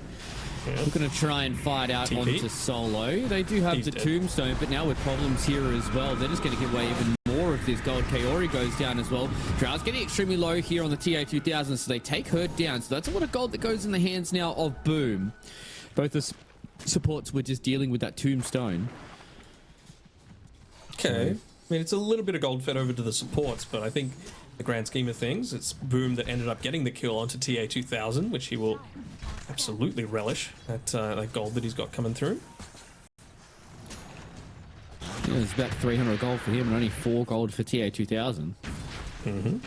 Yeah. Looking to try and fight out TP. onto Solo. They do have He's the dead. Tombstone, but now with problems here as well, they're just going to give away even more of this gold. Kaori goes down as well. Drow's getting extremely low here on the TA2000, so they take her down. So that's a lot of gold that goes in the hands now of Boom. Both the supports were just dealing with that Tombstone. Okay. I mean, it's a little bit of gold fed over to the supports, but I think the grand scheme of things, it's Boom that ended up getting the kill onto TA2000, which he will absolutely relish, that gold that he's got coming through. Yeah, it's about 300 gold for him and only 4 gold for TA2000. Mm-hmm.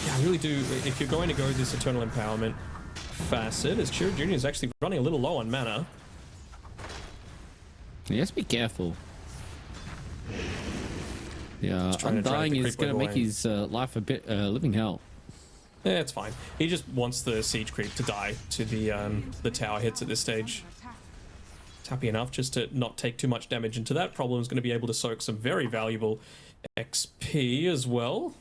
Yeah, I really do. If you're going to go this Eternal Empowerment facet, as Chira Jr. is actually running a little low on mana. He has to be careful. Yeah, Just trying to drag Undying the is creep going to wave make away. his life a bit living hell. Yeah, it's fine. He just wants the siege creep to die to the tower hits at this stage. It's happy enough just to not take too much damage into that. Problem is going to be able to soak some very valuable XP as well,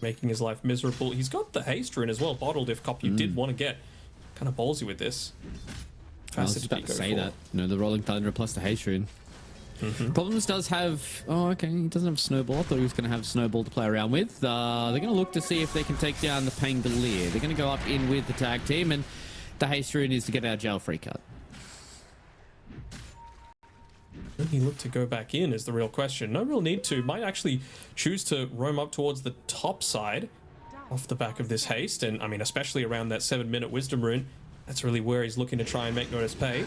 making his life miserable. He's got the haste rune as well bottled if Copy did want to get kind of ballsy with this. I was just about to say that. The Rolling Thunder plus the haste rune. Problems does have... Oh, okay. He doesn't have Snowball. I thought he was going to have Snowball to play around with. They're going to look to see if they can take down the Pangolier. They're going to go up in with the tag team, and the haste rune is to get our jail free cut. Will he look to go back in is the real question. No real need to. Might actually choose to roam up towards the top side off the back of this haste. And I mean, especially around that 7-minute wisdom rune. That's really where he's looking to try and make Natus pay.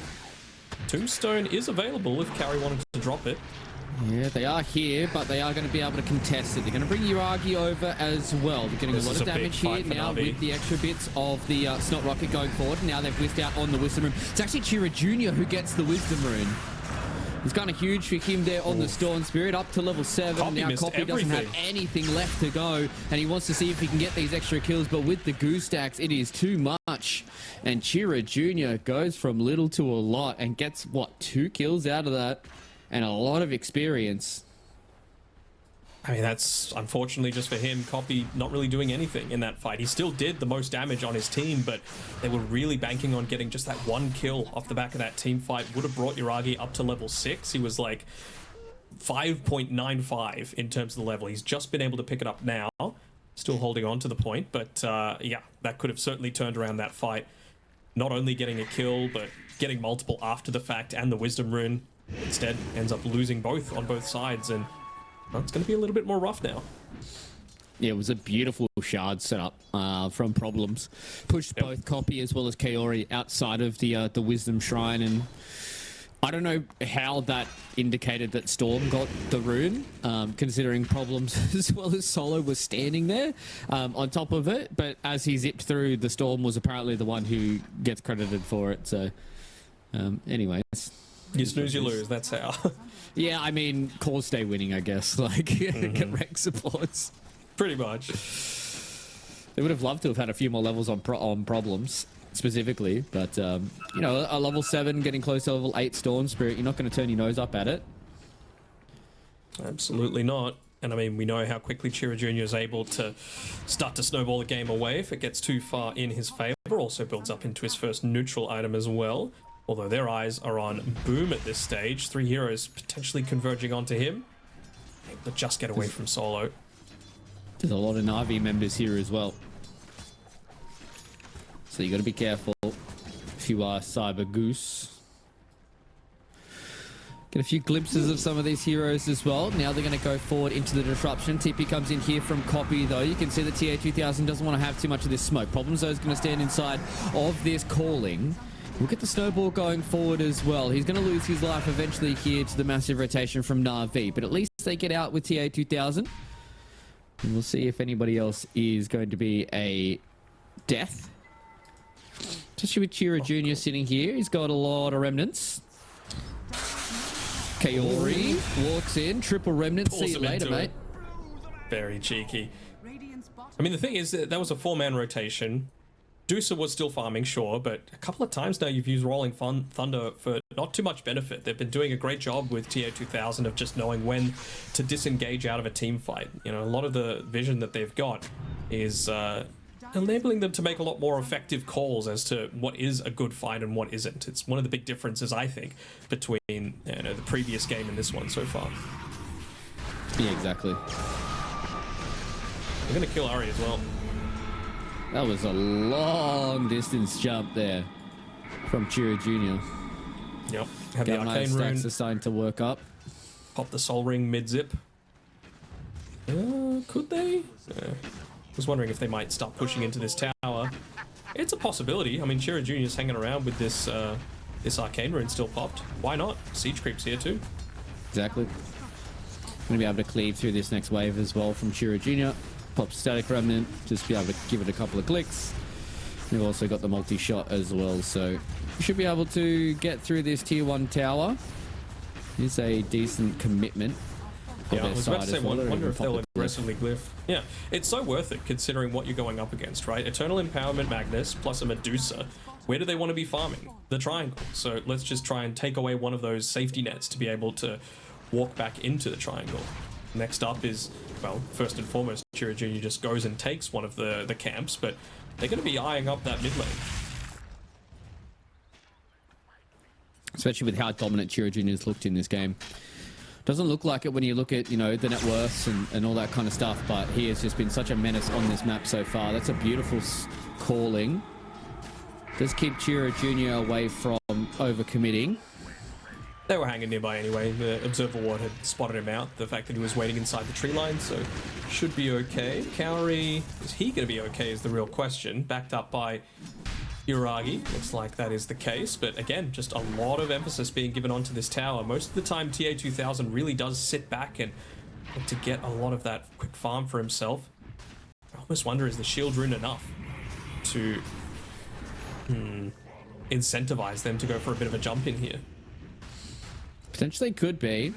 Tombstone is available if Carry wanted to drop it. Yeah, they are here, but they are going to be able to contest it. They're going to bring Yuragi over as well. They're getting This a lot is of a big damage here fight for now Na'Vi. with the extra bits of the Snot Rocket going forward. Now they've whisked out on the Wisdom Rune. It's actually Chira Jr. who gets the Wisdom Rune. It's kind of huge for him there on the Storm Spirit, up to level 7. Copy now missed Copy doesn't have everything. anything left to go, and he wants to see if he can get these extra kills, but with the Goose stacks, it is too much. And Chira Jr. goes from little to a lot and gets, what, 2 kills out of that, and a lot of experience. I mean, that's unfortunately just for him. Copy not really doing anything in that fight. He still did the most damage on his team, but they were really banking on getting just that 1 kill off the back of that team fight. Would have brought Yuragi up to level 6. He was like 5.95 in terms of the level. He's just been able to pick it up now. Still holding on to the point, but yeah, that could have certainly turned around that fight. Not only getting a kill, but getting multiple after the fact and the Wisdom Rune. Instead, ends up losing both on both sides, and well, it's going to be a little bit more rough now. Yeah, it was a beautiful shard setup from Problems. Pushed both Copy as well as Kaori outside of the Wisdom Shrine, and I don't know how that indicated that Storm got the rune, considering Problems as well as Solo was standing there on top of it, but as he zipped through, the Storm was apparently the one who gets credited for it, so anyways. You snooze, you lose, that's how. Yeah, I mean, cause stay winning, I guess. Like, get rank supports. Pretty much. They would have loved to have had a few more levels on problems specifically, but you know, a level 7 getting close to level 8 Storm Spirit, you're not going to turn your nose up at it. Absolutely not. And I mean, we know how quickly Chira Jr. is able to start to snowball the game away if it gets too far in his favor. Also builds up into his first neutral item as well. Although their eyes are on Boom at this stage. 3 heroes potentially converging onto him. But just get away from Solo. There's a lot of Na'Vi members here as well. So you got to be careful if you are Cyber Goose. Get a few glimpses of some of these heroes as well. Now they're going to go forward into the disruption. TP comes in here from Copy though. You can see that TA2000 doesn't want to have too much of this smoke. Problem Zoe is going to stand inside of this calling. We'll get the snowball going forward as well. He's going to lose his life eventually here to the massive rotation from Na'Vi. But at least they get out with TA2000. And we'll see if anybody else is going to be a death. Especially with Chira Jr. sitting here. He's got a lot of remnants. Kaori walks in, triple remnant. See you later, mate. Very cheeky. I mean, the thing is that was a 4-man rotation. Deucer was still farming, sure, but a couple of times now you've used Rolling Thunder for not too much benefit. They've been doing a great job with TA2000 of just knowing when to disengage out of a team fight. You know, a lot of the vision that they've got is enabling them to make a lot more effective calls as to what is a good fight and what isn't. It's one of the big differences, I think, between the previous game and this one so far. Yeah, exactly. They're going to kill Ari as well. That was a long distance jump there from Chira Jr. Yep. Have the Arcane Rune. Stacks are starting to work up. Pop the Soul Ring mid-zip. Could they? Was wondering if they might start pushing into this tower. It's a possibility. I mean, Chira Jr. is hanging around with this this Arcane Rune still popped. Why not? Siege Creep's here too. Exactly. Going to be able to cleave through this next wave as well from Chira Jr. Pop Static Remnant, just be able to give it a couple of clicks. We've also got the multi-shot as well, so we should be able to get through this tier 1 tower. It's a decent commitment. Yeah, I was about to say, wonder if they'll aggressively glyph. Yeah, it's so worth it considering what you're going up against, right? Eternal Empowerment Magnus plus a Medusa. Where do they want to be farming? The triangle. So let's just try and take away one of those safety nets to be able to walk back into the triangle. Next up is, well, first and foremost, Chira Jr. just goes and takes one of the camps, but they're going to be eyeing up that mid lane. Especially with how dominant Chira Jr. has looked in this game. Doesn't look like it when you look at, you know, the net worths and all that kind of stuff, but he has just been such a menace on this map so far. That's a beautiful calling. Does keep Chira Jr. away from overcommitting. They were hanging nearby anyway. The Observer Ward had spotted him out. The fact that he was waiting inside the tree line, so should be okay. Kaori, is he going to be okay is the real question. Backed up by Uragi. Looks like that is the case, but again, just a lot of emphasis being given onto this tower. Most of the time, TA2000 really does sit back and look to get a lot of that quick farm for himself. I almost wonder, is the shield rune enough to incentivize them to go for a bit of a jump in here? Potentially could be.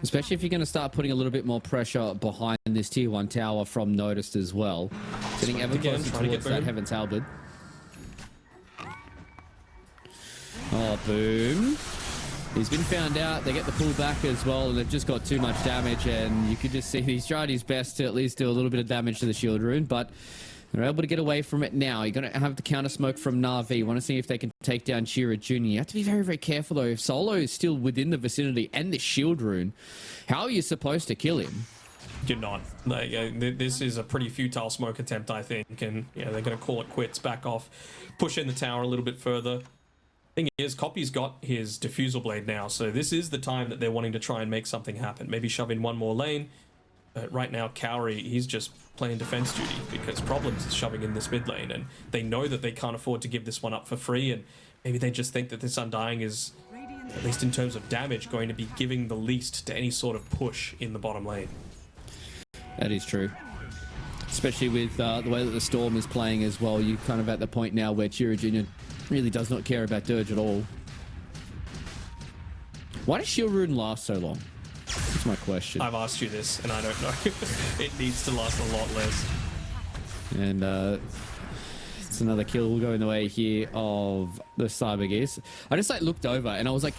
Especially if you're going to start putting a little bit more pressure behind this tier 1 tower from Natus as well. Getting ever closer towards that Heaven's Halberd. Oh, boom. He's been found out. They get the pull back as well, and they've just got too much damage, and you could just see he's tried his best to at least do a little bit of damage to the shield rune, but they're able to get away from it now. You're going to have the counter smoke from Na'Vi. Want to see if they can take down Chira Jr. You have to be very, very careful, though. If Solo is still within the vicinity and the shield rune, how are you supposed to kill him? You're not. Like, this is a pretty futile smoke attempt, I think, and yeah, they're going to call it quits, back off, push in the tower a little bit further. Thing is, Copy's got his Diffusal Blade now, so this is the time that they're wanting to try and make something happen. Maybe shove in one more lane. But right now, Kaori, he's just playing defense duty because Problems is shoving in this mid lane, and they know that they can't afford to give this one up for free, and maybe they just think that this Undying is, at least in terms of damage, going to be giving the least to any sort of push in the bottom lane. That is true. Especially with the way that the Storm is playing as well. You're kind of at the point now where Chira Jr. really does not care about Dirge at all. Why does Shield Rune last so long? That's my question. I've asked you this, and I don't know. It needs to last a lot less. And it's another kill going the way here of the Cyber Geese. I just like looked over and I was like,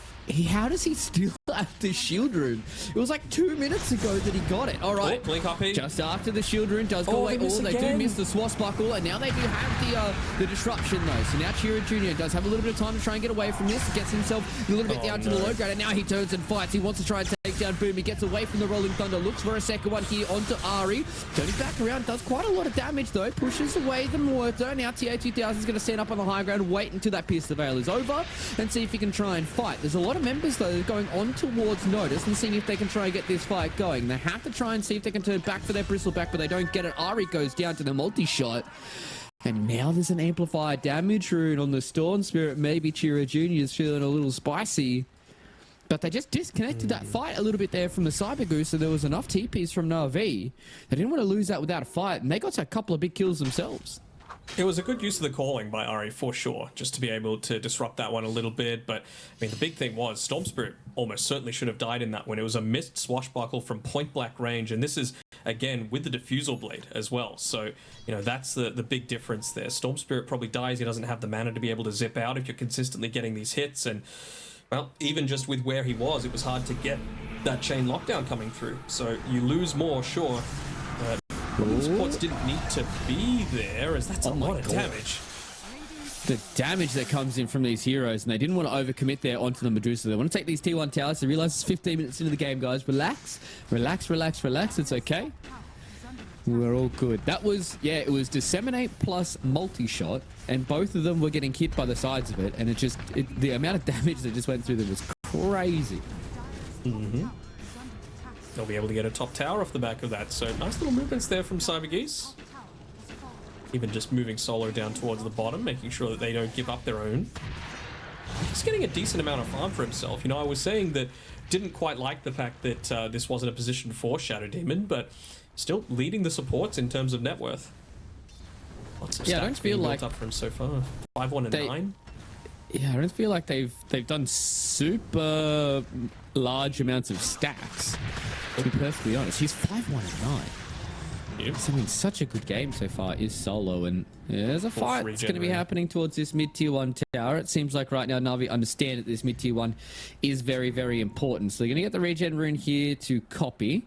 how does he still have the shield rune? It was like 2 minutes ago that he got it. All right. Blink up here. Just after the shield rune does go away. They do miss the swashbuckle, and now they do have the disruption though. So now Chira Jr. does have a little bit of time to try and get away from this. Gets himself a little bit down to the low grade, and now he turns and fights. He wants to try and take down Boom. He gets away from the Rolling Thunder, looks for a second one here onto Ari. Turning back around, does quite a lot of damage though. Pushes away the mortar. Now TA2000 is going to stand up on the high ground, wait until that Pierce the Veil is over, and see if he can try and fight. There's a lot of members though going on towards Natus and seeing if they can try and get this fight going. They have to try and see if they can turn back for their bristleback, but they don't get it. Ari goes down to the multi-shot. And now there's an amplified damage rune on the Storm Spirit. Maybe Chira Jr. is feeling a little spicy. But they just disconnected that fight a little bit there from the Cyber Goose, so there was enough TPs from Na'Vi. They didn't want to lose that without a fight, and they got a couple of big kills themselves. It was a good use of the calling by Ari, for sure, just to be able to disrupt that one a little bit. But, I mean, the big thing was Storm Spirit almost certainly should have died in that one. It was a missed swashbuckle from point-blank range, and this is, again, with the Diffusal Blade as well. So, you know, that's the big difference there. Storm Spirit probably dies. He doesn't have the mana to be able to zip out if you're consistently getting these hits. And, well, even just with where he was, it was hard to get that chain lockdown coming through. So you lose more, sure. The supports didn't need to be there, as that's a lot of damage. The damage that comes in from these heroes, and they didn't want to overcommit there onto the Medusa. They want to take these T1 towers. They realize it's 15 minutes into the game, guys. Relax, relax, relax, relax. It's okay. We're all good. That was, yeah, it was Disseminate plus multi-shot, and both of them were getting hit by the sides of it, and the amount of damage that just went through them was crazy. They'll be able to get a top tower off the back of that. So nice little movements there from Cyber Geese. Even just moving solo down towards the bottom, making sure that they don't give up their own. He's getting a decent amount of farm for himself. You know, I was saying that didn't quite like the fact that this wasn't a position for Shadow Demon, but still leading the supports in terms of net worth. Lots of I don't feel like up for him so far. 5-1 and 9. Yeah, I don't feel like they've done super large amounts of stacks. To be perfectly honest, he's 5-1 and 9. Yep. I mean, such a good game so far is solo, and there's a fight that's going to be happening towards this mid-tier 1 tower. It seems like right now Na'Vi understand that this mid-tier 1 is very, very important. So they're going to get the regen rune here to copy.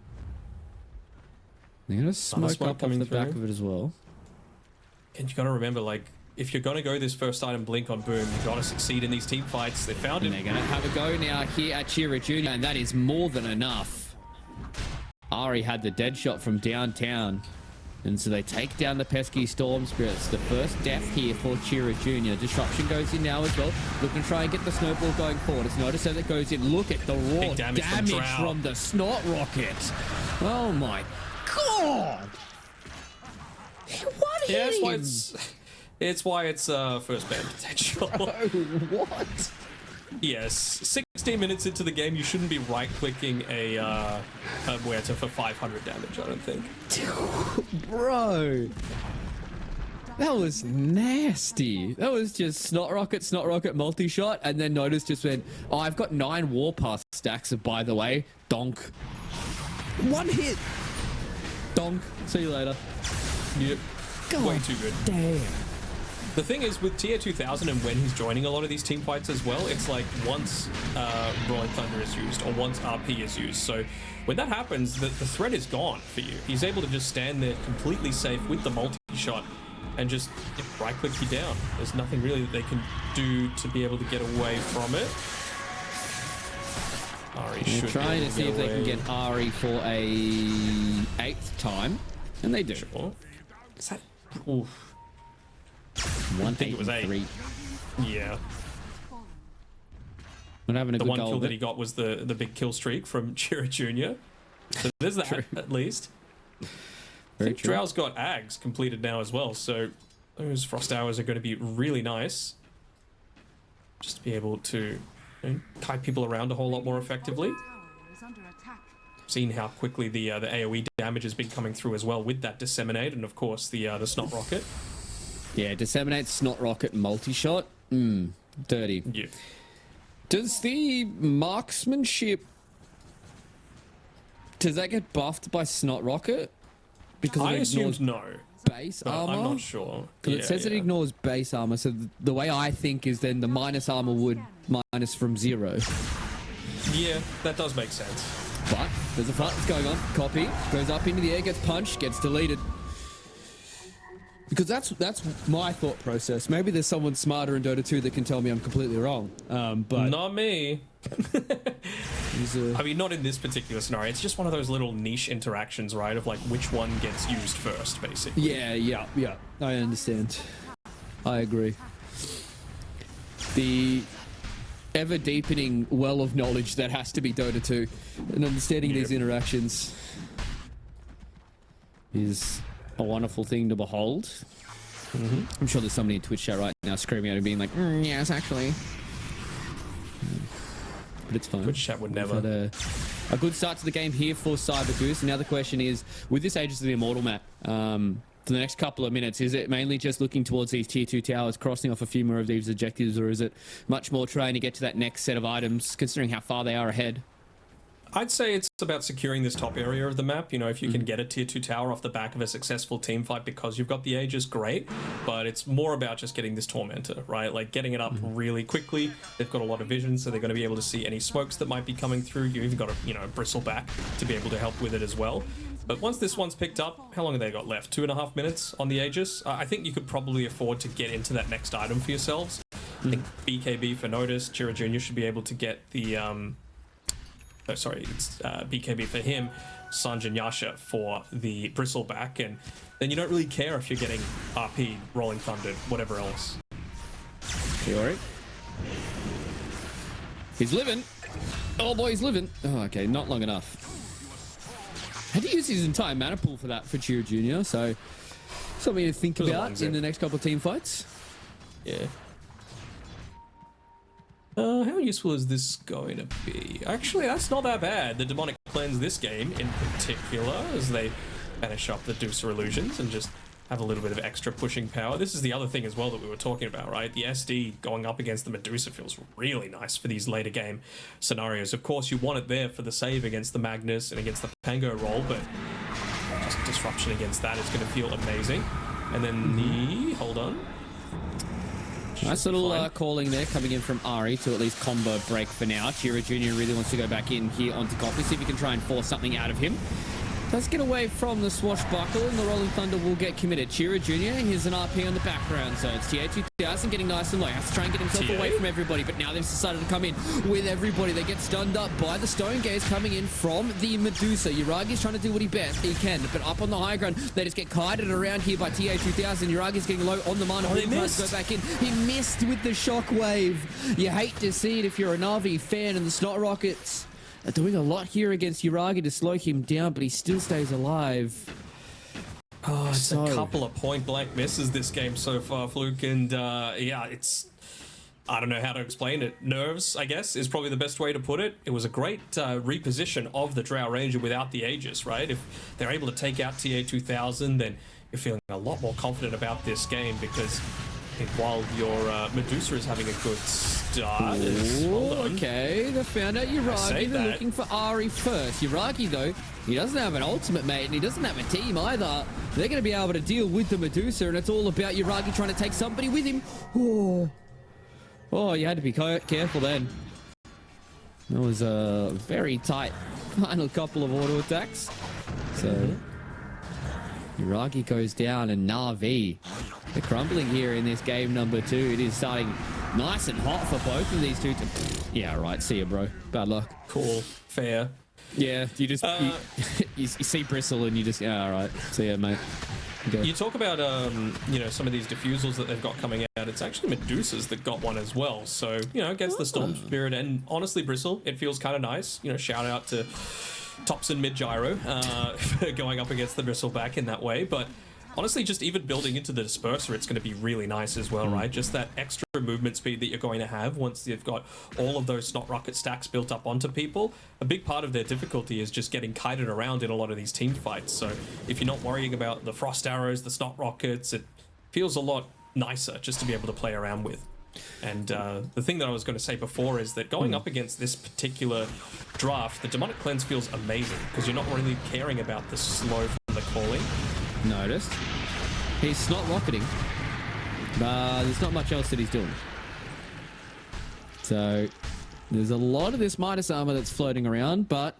They're going to smoke up off the back of it as well. And you got to remember, like, if you're going to go this first item blink on Boom, you've got to succeed in these team fights. They found him. And they're going to have a go now here at Chira Jr., and that is more than enough. Ari had the dead shot from downtown, and so they take down the pesky Storm Spirits. The first death here for Chira Jr. Disruption goes in now as well. Looking to try and get the snowball going forward. It's Natus that goes in. Look at the raw damage from the Snot Rocket. Oh my god! What hit him? It's why it's first ban potential. Bro, what? Yes, 16 minutes into the game, you shouldn't be right-clicking a Muerta for 500 damage, I don't think. Bro. That was nasty. That was just Snot Rocket, multi-shot, and then Natus just went, oh, I've got 9 Warpath stacks, by the way. Donk. One hit. Donk. See you later. Yep. God way too good. Damn. The thing is, with Tier 2000 and when he's joining a lot of these team fights as well, it's like once Rolling Thunder is used or once RP is used. So when that happens, the threat is gone for you. He's able to just stand there completely safe with the multi-shot and just right-click you down. There's nothing really that they can do to be able to get away from it. Ari should trying to see if they can get Ari for a 8th time, and they do. Sure. Is that... Oof. I think it was 8. 3. Yeah. Not having a the good one goal kill that he got was the big kill streak from Chira Jr. So there's that at least. Very true. Drow's got Ags completed now as well, so those frost hours are going to be really nice. Just to be able to kite people around a whole lot more effectively. Seen how quickly the AoE damage has been coming through as well with that Disseminate and of course the Snot Rocket. Yeah, Disseminate, Snot Rocket, multi-shot. Dirty. Yeah. Does the marksmanship Does that get buffed by Snot Rocket? Because I it assumed ignores no. base But armor? I'm not sure. Because it says it ignores base armor, so the way I think is then the minus armor would minus from 0. Yeah, that does make sense. But there's a fight that's going on. Copy goes up into the air, gets punched, gets deleted. Because that's my thought process. Maybe there's someone smarter in Dota 2 that can tell me I'm completely wrong. But Not me. I mean, not in this particular scenario. It's just one of those little niche interactions, right? Of like which one gets used first, basically. yeah. I understand. I agree. The ever deepening well of knowledge that has to be Dota 2 and understanding these interactions is a wonderful thing to behold. I'm sure there's somebody in Twitch chat right now screaming at it, being like, yes, actually. But it's fine. Twitch chat would never. We've had a good start to the game here for Cyber Goose. Now the question is, with this Ages of the Immortal map, for the next couple of minutes, is it mainly just looking towards these tier 2 towers, crossing off a few more of these objectives, or is it much more trying to get to that next set of items, considering how far they are ahead? I'd say it's about securing this top area of the map. You know, if you can get a tier 2 tower off the back of a successful team fight because you've got the Aegis, great. But it's more about just getting this Tormentor, right? Like getting it up really quickly. They've got a lot of vision, so they're going to be able to see any smokes that might be coming through. You've even got a, bristleback to be able to help with it as well. But once this one's picked up, how long have they got left? 2.5 minutes on the Aegis? I think you could probably afford to get into that next item for yourselves. I think BKB for Natus, Chira Jr. should be able to get the... it's BKB for him, Sanjin Yasha for the bristleback, and then you don't really care if you're getting RP, Rolling Thunder, whatever else. Fiori. He's living. Oh boy, he's living. Oh, okay, not long enough. Had to use his entire mana pool for that for Chira Jr., so something to think about in the next couple of team fights. Yeah. How useful is this going to be? Actually, that's not that bad. The Demonic Cleanse this game in particular, as they banish up the Deucer Illusions and just have a little bit of extra pushing power. This is the other thing as well that we were talking about, right? The SD going up against the Medusa feels really nice for these later game scenarios. Of course, you want it there for the save against the Magnus and against the Pango roll, but just disruption against that is going to feel amazing. And then the... Hold on. Nice little calling there coming in from Ari to at least combo break for now. Chira Jr. really wants to go back in here onto Copy, see if he can try and force something out of him. Let's get away from the swashbuckle and the Rolling Thunder will get committed. Chira Jr. Here's an RP on the background, so it's TA 2000 getting nice and low. Has to try and get himself away from everybody, but now they've decided to come in with everybody. They get stunned up by the Stone Gaze coming in from the Medusa. Yuragi's trying to do what he can, but up on the high ground, they just get kited around here by TA 2000. Yuragi's getting low on the mana. He tries to go back in. He missed with the shockwave. You hate to see it if you're a Na'Vi fan, and the Snot Rockets are doing a lot here against Yuragi to slow him down, but he still stays alive. Oh, it's a couple of point-blank misses this game so far, Fluke, and yeah, it's... I don't know how to explain it. Nerves, I guess, is probably the best way to put it. It was a great reposition of the Drow Ranger without the Aegis, right? If they're able to take out TA 2000, then you're feeling a lot more confident about this game, because while your Medusa is having a good start... Okay, they found out Yuragi. They're looking for Ari first. Yuragi, though, he doesn't have an ultimate, mate, and he doesn't have a team either. They're going to be able to deal with the Medusa, and it's all about Yuragi trying to take somebody with him. Oh, you had to be careful then. That was a very tight final couple of auto attacks. So, Yuragi goes down, and Na'Vi, they're crumbling here in this game number 2. It is starting nice and hot for both of these two. Yeah, right. See ya, bro. Bad luck. Cool. Fair. Yeah, you just you see Bristle and you just all right. See ya, mate. Okay. You talk about some of these diffusals that they've got coming out. It's actually Medusas that got one as well. So against the Storm Spirit, and honestly, Bristle, it feels kind of nice. Shout out to Topson Mid Gyro for going up against the Bristleback in that way. But honestly, just even building into the Disperser, it's going to be really nice as well, right? Just that extra movement speed that you're going to have once you've got all of those Snot Rocket stacks built up onto people. A big part of their difficulty is just getting kited around in a lot of these team fights. So if you're not worrying about the Frost Arrows, the Snot Rockets, it feels a lot nicer just to be able to play around with. And the thing that I was going to say before is that going up against this particular draft, the Demonic Cleanse feels amazing because you're not really caring about the slow from the calling. Noticed. He's not rocketing, but there's not much else that he's doing. So there's a lot of this Midas armor that's floating around, but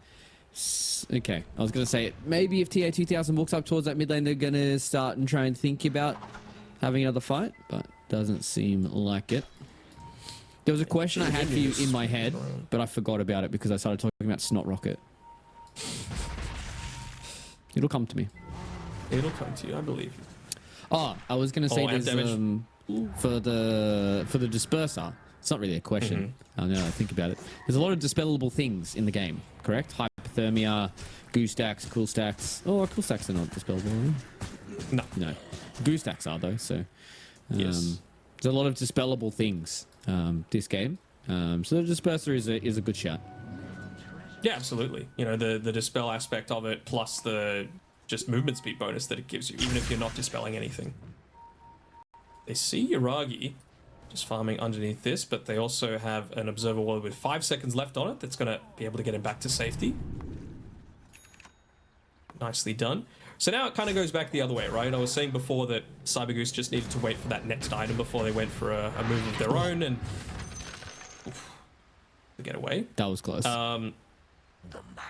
okay, I was going to say maybe if TA2000 walks up towards that mid lane, they're going to start and try and think about having another fight, but doesn't seem like it. There was a question I had for you in my head, but I forgot about it because I started talking about Snot Rocket. It'll come to me. It'll come to you, I believe. Oh, I was going to say there's, for the disperser. It's not really a question. Now that I think about it, there's a lot of dispellable things in the game. Correct? Hypothermia, Goose stacks, cool stacks. Oh, cool stacks are not dispellable. No. Goose stacks are though. So yes, there's a lot of dispellable things this game. So the disperser is a good shout. Yeah, absolutely. You know, the dispel aspect of it, plus the just movement speed bonus that it gives you, even if you're not dispelling anything. They see Yuragi just farming underneath this, but they also have an observer wall with 5 seconds left on it that's going to be able to get him back to safety. Nicely done. So now it kind of goes back the other way, right? I was saying before that Cyber Goose just needed to wait for that next item before they went for a move of their own, and to get away. That was close.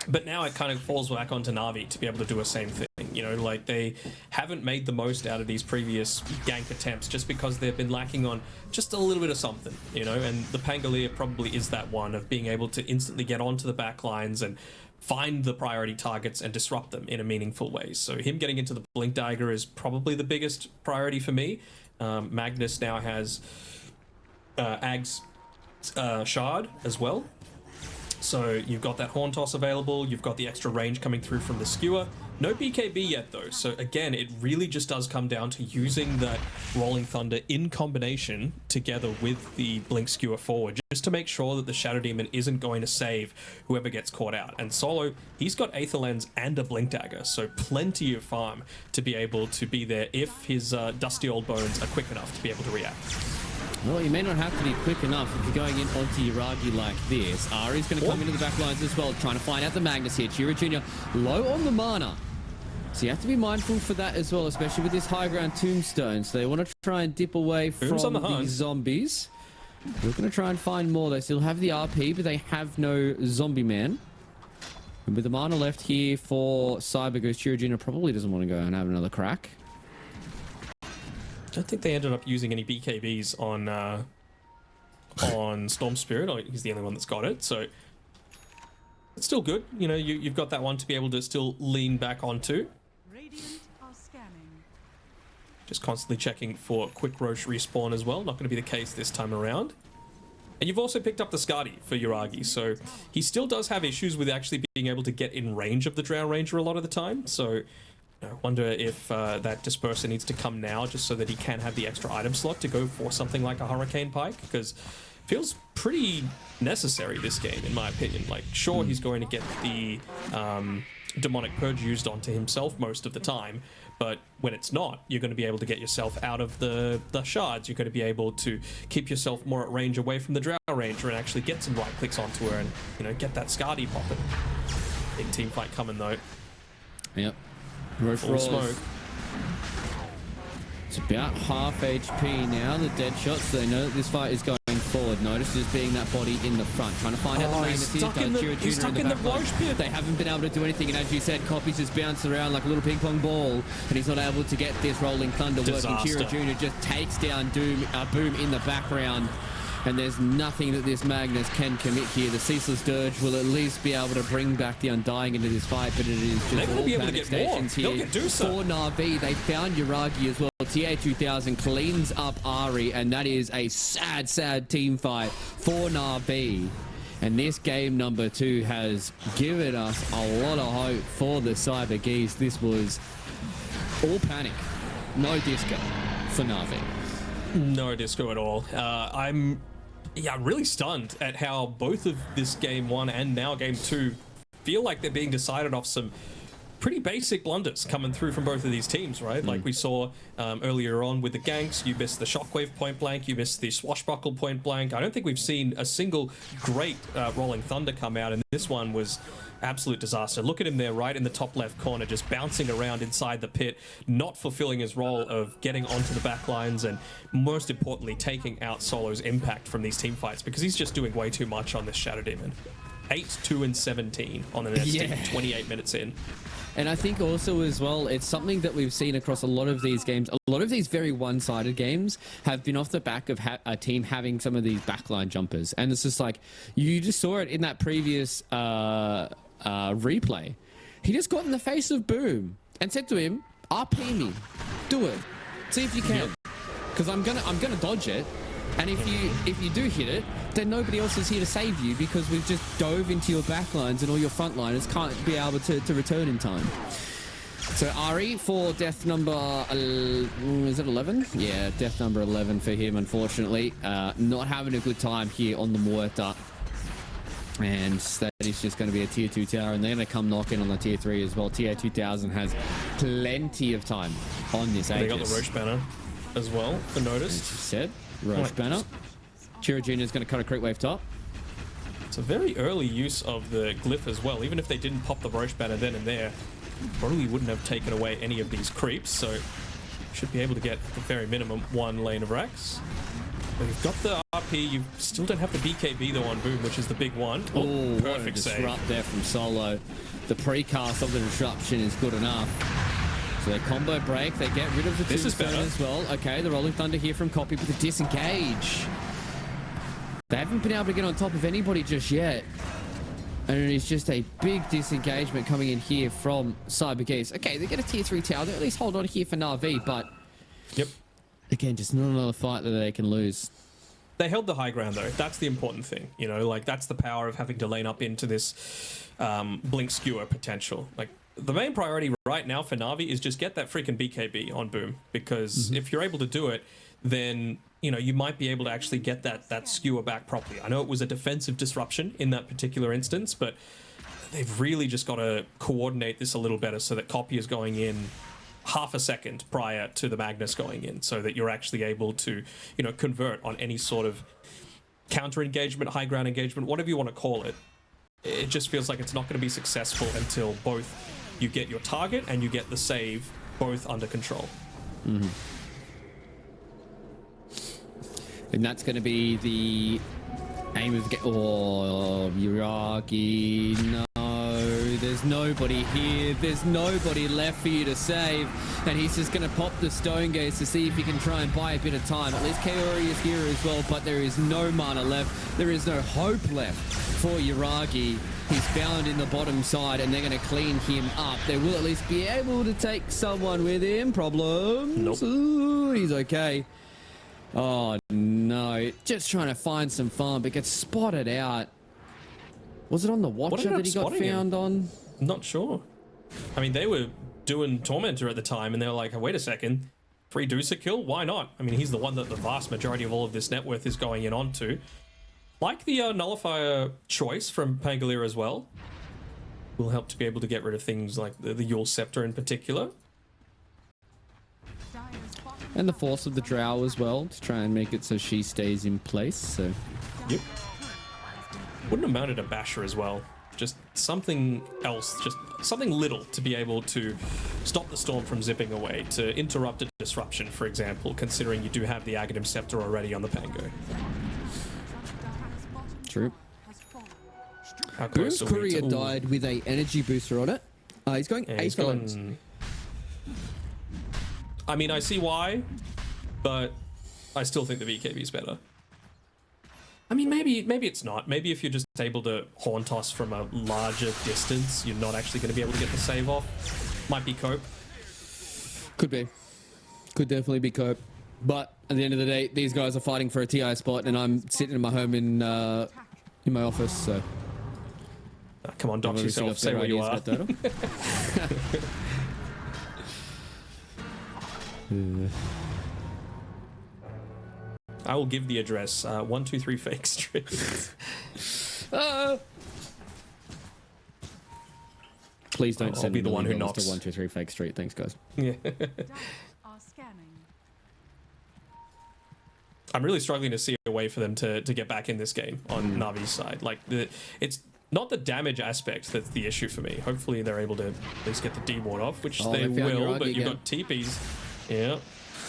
But now it kind of falls back onto Na'Vi to be able to do the same thing. You know, like they haven't made the most out of these previous gank attempts just because they've been lacking on just a little bit of something, you know, and the Pangolier probably is that one of being able to instantly get onto the back lines and find the priority targets and disrupt them in a meaningful way. So him getting into the Blink Dagger is probably the biggest priority for me. Magnus now has Ag's Shard as well. So you've got that Horn Toss available, you've got the extra range coming through from the Skewer. No BKB yet though, so again, it really just does come down to using that Rolling Thunder in combination together with the Blink Skewer forward, just to make sure that the Shadow Demon isn't going to save whoever gets caught out. And Solo, he's got Aether Lens and a Blink Dagger, so plenty of farm to be able to be there if his dusty old bones are quick enough to be able to react. Well, you may not have to be quick enough if you're going in onto Yuragi like this. Ari's going to come into the back lines as well, trying to find out the Magnus here. Chira Jr. low on the mana. So you have to be mindful for that as well, especially with this high ground tombstone. So they want to try and dip away from these zombies. They're going to try and find more. They still have the RP, but they have no zombie man. And with the mana left here for Cyber Goose, Chira Jr. probably doesn't want to go and have another crack. I don't think they ended up using any BKBs on Storm Spirit. He's the only one that's got it, so it's still good. You know, you've got that one to be able to still lean back onto. Just constantly checking for quick Roche respawn as well. Not going to be the case this time around. And you've also picked up the Skadi for Yuragi, so he still does have issues with actually being able to get in range of the Drow Ranger a lot of the time. So I wonder if that Disperser needs to come now just so that he can have the extra item slot to go for something like a Hurricane Pike, because it feels pretty necessary this game, in my opinion. Like, sure, he's going to get the Demonic Purge used onto himself most of the time, but when it's not, you're going to be able to get yourself out of the shards. You're going to be able to keep yourself more at range away from the Drow Ranger and actually get some right clicks onto her and, you know, get that Skadi popping. Big team fight coming, though. Yep. Full smoke. It's about half HP now, the dead shots, so they know that this fight is going forward. Notice is being that body in the front, trying to find out the Magnus here. He's stuck in the Roche pit. They haven't been able to do anything, and as you said, Copies just bounced around like a little ping pong ball, and he's not able to get this Rolling Thunder working. Chira Jr. just takes down Boom in the background. And there's nothing that this Magnus can commit here. The Ceaseless Dirge will at least be able to bring back the Undying into this fight, but it is just all panic stations here for Na'Vi. They found Yuragi as well. TA2000 cleans up Ari, and that is a sad, sad team fight for Na'Vi. And this game number 2 has given us a lot of hope for the Cyber Geese. This was all panic, no disco for Na'Vi. No disco at all. I'm really stunned at how both of this game 1 and now game 2 feel like they're being decided off some pretty basic blunders coming through from both of these teams, right? Like we saw earlier on with the ganks, you missed the shockwave point blank, you missed the swashbuckle point blank. I don't think we've seen a single great rolling thunder come out, and this one was absolute disaster. Look at him there, right in the top left corner, just bouncing around inside the pit, not fulfilling his role of getting onto the back lines, and most importantly, taking out Solo's impact from these team fights, because he's just doing way too much on this Shadow Demon. 8, 2, and 17 on the next team, 28 minutes in. And I think also as well, it's something that we've seen across a lot of these games. A lot of these very one-sided games have been off the back of a team having some of these backline jumpers. And it's just like, you just saw it in that previous replay. He just got in the face of Boom and said to him, RP me, do it, see if you can, because I'm gonna dodge it. And if you do hit it, then nobody else is here to save you, because we've just dove into your backlines and all your frontliners can't be able to return in time. So Ari for death number, is it 11? Yeah, death number 11 for him, unfortunately. Not having a good time here on the Muerta. And that is just going to be a tier 2 tower, and they're going to come knocking on the tier 3 as well. TA 2000 has plenty of time on this Aegis. They got the Roche banner as well, for notice. As you said. Roche banner. Chiro Jr. is going to cut a creep wave top. It's a very early use of the glyph as well. Even if they didn't pop the Roche banner then and there, probably wouldn't have taken away any of these creeps, so should be able to get at the very minimum 1 lane of Rax. But you've got the RP, you still don't have the BKB though on Boom, which is the big one. Oh, perfect save. Disrupt there from Solo. The precast of the disruption is good enough. So they combo break, they get rid of the tombstone as well. Okay, the Rolling Thunder here from Copy with a disengage. They haven't been able to get on top of anybody just yet. And it is just a big disengagement coming in here from Cyber Geese. Okay, they get a tier 3 tower. They at least hold on here for Na'Vi, but... Yep. Again, just not another fight that they can lose. They held the high ground though. That's the important thing. You know, like that's the power of having to lane up into this blink skewer potential. Like the main priority right now for Na'Vi is just get that freaking BKB on Boom, because if you're able to do it, then you know you might be able to actually get that skewer back properly. I know it was a defensive disruption in that particular instance, but they've really just got to coordinate this a little better so that Copy is going in half a second prior to the Magnus going in, so that you're actually able to, you know, convert on any sort of counter engagement, high ground engagement, whatever you want to call it. It just feels like it's not going to be successful until both you get your target and you get the save both under control. And that's going to be the aim of Yuragi. No, there's nobody here. There's nobody left for you to save. And he's just going to pop the Stone Gaze to see if he can try and buy a bit of time. At least Kaori is here as well, but there is no mana left. There is no hope left for Yuragi. He's bound in the bottom side, and they're going to clean him up. They will at least be able to take someone with him. Problems? Nope. Ooh, he's okay. Oh, no. Just trying to find some farm, but gets spotted out. Was it on the Watcher that he got found on? I'm not sure. I mean, they were doing Tormentor at the time, and they were like, oh, wait a second. Free Deucer kill? Why not? I mean, he's the one that the vast majority of all of this net worth is going in onto. Like the Nullifier choice from Pangolier as well. Will help to be able to get rid of things like the Yule Scepter in particular. And the Force of the Drow as well, to try and make it so she stays in place, so... Yep. Wouldn't have mounted a Basher as well. Just something else, just something little to be able to stop the storm from zipping away, to interrupt a disruption, for example, considering you do have the Aghanim Scepter already on the Pango. True. How close Boom's are we courier to- died with a energy booster on it. He's going Yeah, he's Aetherland. going... I mean, I see why, but I still think the BKB is better. I mean, maybe it's not. Maybe if you're just able to horn toss from a larger distance, you're not actually going to be able to get the save off. Might be cope. Could be. Could definitely be cope. But at the end of the day, these guys are fighting for a TI spot, and I'm sitting in my home in my office, so... Come on, dox yourself. Say where you are. I will give the address. 123 Fake Street. Please Please don't I'll send be the one who $1 million knocks. to 123 Fake Street. Thanks, guys. Yeah. Data are scanning. I'm really struggling to see a way for them to get back in this game on Navi's side. Like, it's not the damage aspect that's the issue for me. Hopefully they're able to at least get the D ward off, which they they found will, Uragi but you've again. got TPs. Yeah.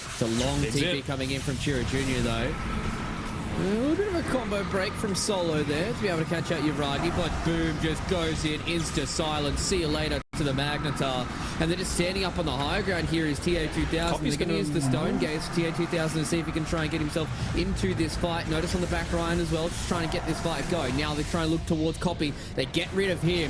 It's a long Digs TP it. coming in from Chira Jr. though. A little bit of a combo break from Solo there to be able to catch out Uragi, but Boom just goes in, insta silence. See you later to the Magnetar. And they're just standing up on the high ground here is TA2000. They're Copy's going to use the Stone Gaze for TA2000 to see if he can try and get himself into this fight. Notice on the back Ryan as well, just trying to get this fight going. Now they're trying to look towards Copy. They get rid of him.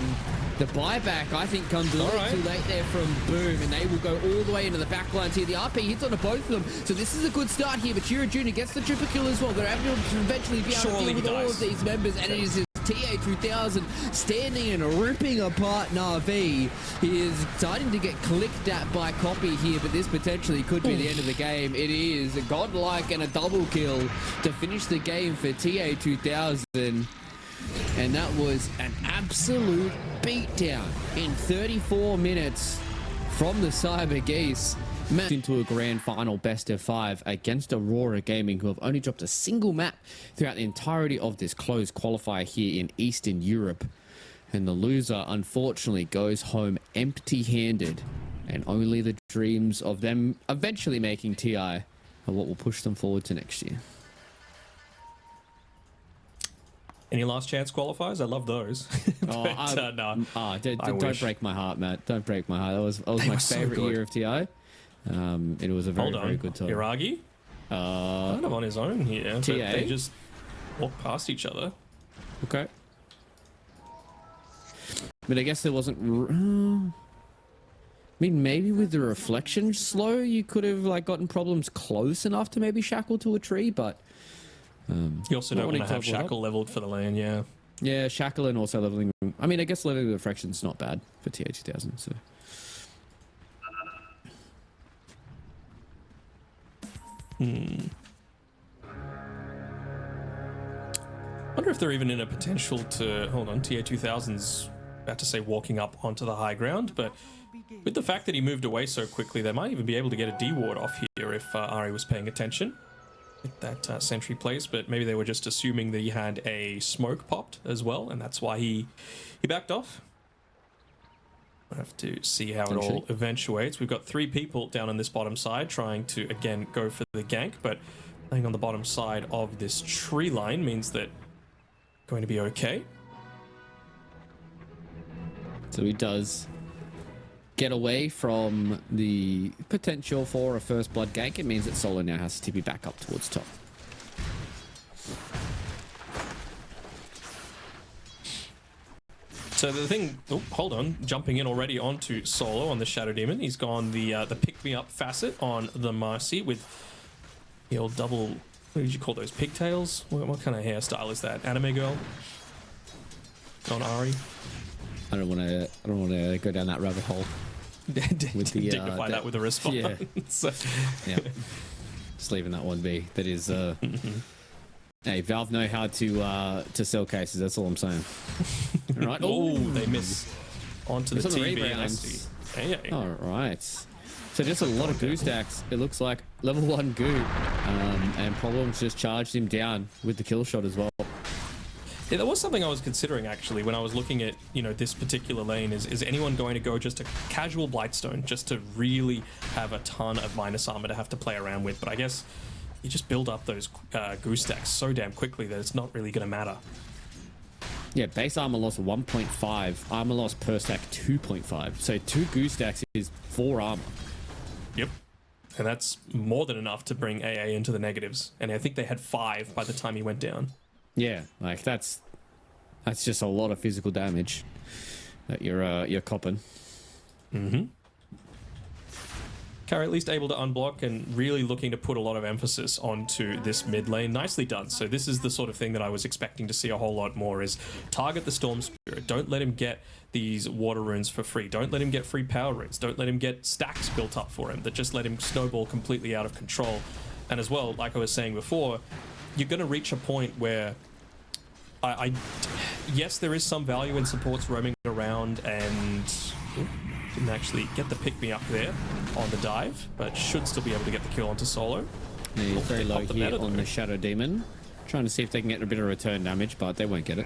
The buyback, I think, comes a little too late there from Boom, and they will go all the way into the back lines here. The RP hits onto both of them, so this is a good start here, but Chira Jr. gets the triple kill as well. They're able to eventually be able Surely to deal with he all dies. of these members, and it is his TA2000 standing and ripping apart Na'Vi. He is starting to get clicked at by Copy here, but this potentially could be the end of the game. It is a godlike and a double kill to finish the game for TA2000. And that was an absolute beatdown in 34 minutes from the Cyber Geese. Into a grand final best of 5 against Aurora Gaming, who have only dropped a single map throughout the entirety of this closed qualifier here in Eastern Europe. And the loser, unfortunately, goes home empty-handed. And only the dreams of them eventually making TI are what will push them forward to next year. Any last chance qualifiers? I love those. But, no. Don't wish. break my heart, Matt. Don't break my heart. That was They my were so favorite good. year of TI. It was a very, Hold on. very good time. Iragi? Kind of on his own here. But TA? they just walk past each other. Okay. But I guess there wasn't... I mean, maybe with the reflection slow, you could have like gotten problems close enough to maybe shackle to a tree, but... You also Not don't want wanting to to have level up. Shackle leveled for the lane, yeah. Yeah, shackle and also leveling... I mean, I guess leveling the reflection's not bad for TA2000, so... Wonder if they're even in a potential to... Hold on, TA2000's about to say walking up onto the high ground, but with the fact that he moved away so quickly, they might even be able to get a D ward off here if Ari was paying attention. With that sentry place, but maybe they were just assuming that he had a smoke popped as well, and that's why he backed off. We'll have to see how it all eventuates. We've got 3 people down on this bottom side trying to, again, go for the gank, but playing on the bottom side of this tree line means that going to be okay. So he does get away from the potential for a first blood gank. It means that Solo now has to be back up towards top. So the thing, oh, hold on, jumping in already onto Solo on the Shadow Demon. He's gone the pick-me-up facet on the Marcy with the old double, what did you call those, pigtails? What kind of hairstyle is that? Anime girl? On Ari? I don't want to go down that rabbit hole. With the, dignify that with a response. Yeah. Yeah. Just leaving that one be. That is hey, Valve know how to sell cases, that's all I'm saying. All right. Oh, they miss onto the It's on the TV and rebounds. SD. Hey. All right. So just a lot of goo stacks. It looks like level 1 goo. And Problems just charged him down with the kill shot as well. Yeah, that was something I was considering actually when I was looking at, you know, this particular lane. Is anyone going to go just a casual Blightstone just to really have a ton of minus armor to have to play around with? But I guess you just build up those Goose stacks so damn quickly that it's not really going to matter. Yeah, base armor loss 1.5, armor loss per stack 2.5. So 2 Goose stacks is 4 armor. Yep. And that's more than enough to bring AA into the negatives. And I think they had 5 by the time he went down. Yeah, like that's just a lot of physical damage that you're copping. Carry at least able to unblock and really looking to put a lot of emphasis onto this mid lane. Nicely done. So this is the sort of thing that I was expecting to see a whole lot more is target the Storm Spirit. Don't let him get these water runes for free. Don't let him get free power runes. Don't let him get stacks built up for him that just let him snowball completely out of control. And as well, like I was saying before, you're going to reach a point where yes, there is some value in supports roaming around and Didn't actually get the pick me up there on the dive, but should still be able to get the kill onto Solo. Yeah, he's very They low popped the here meta, on though. the Shadow Demon. Trying to see if they can get a bit of return damage, but they won't get it.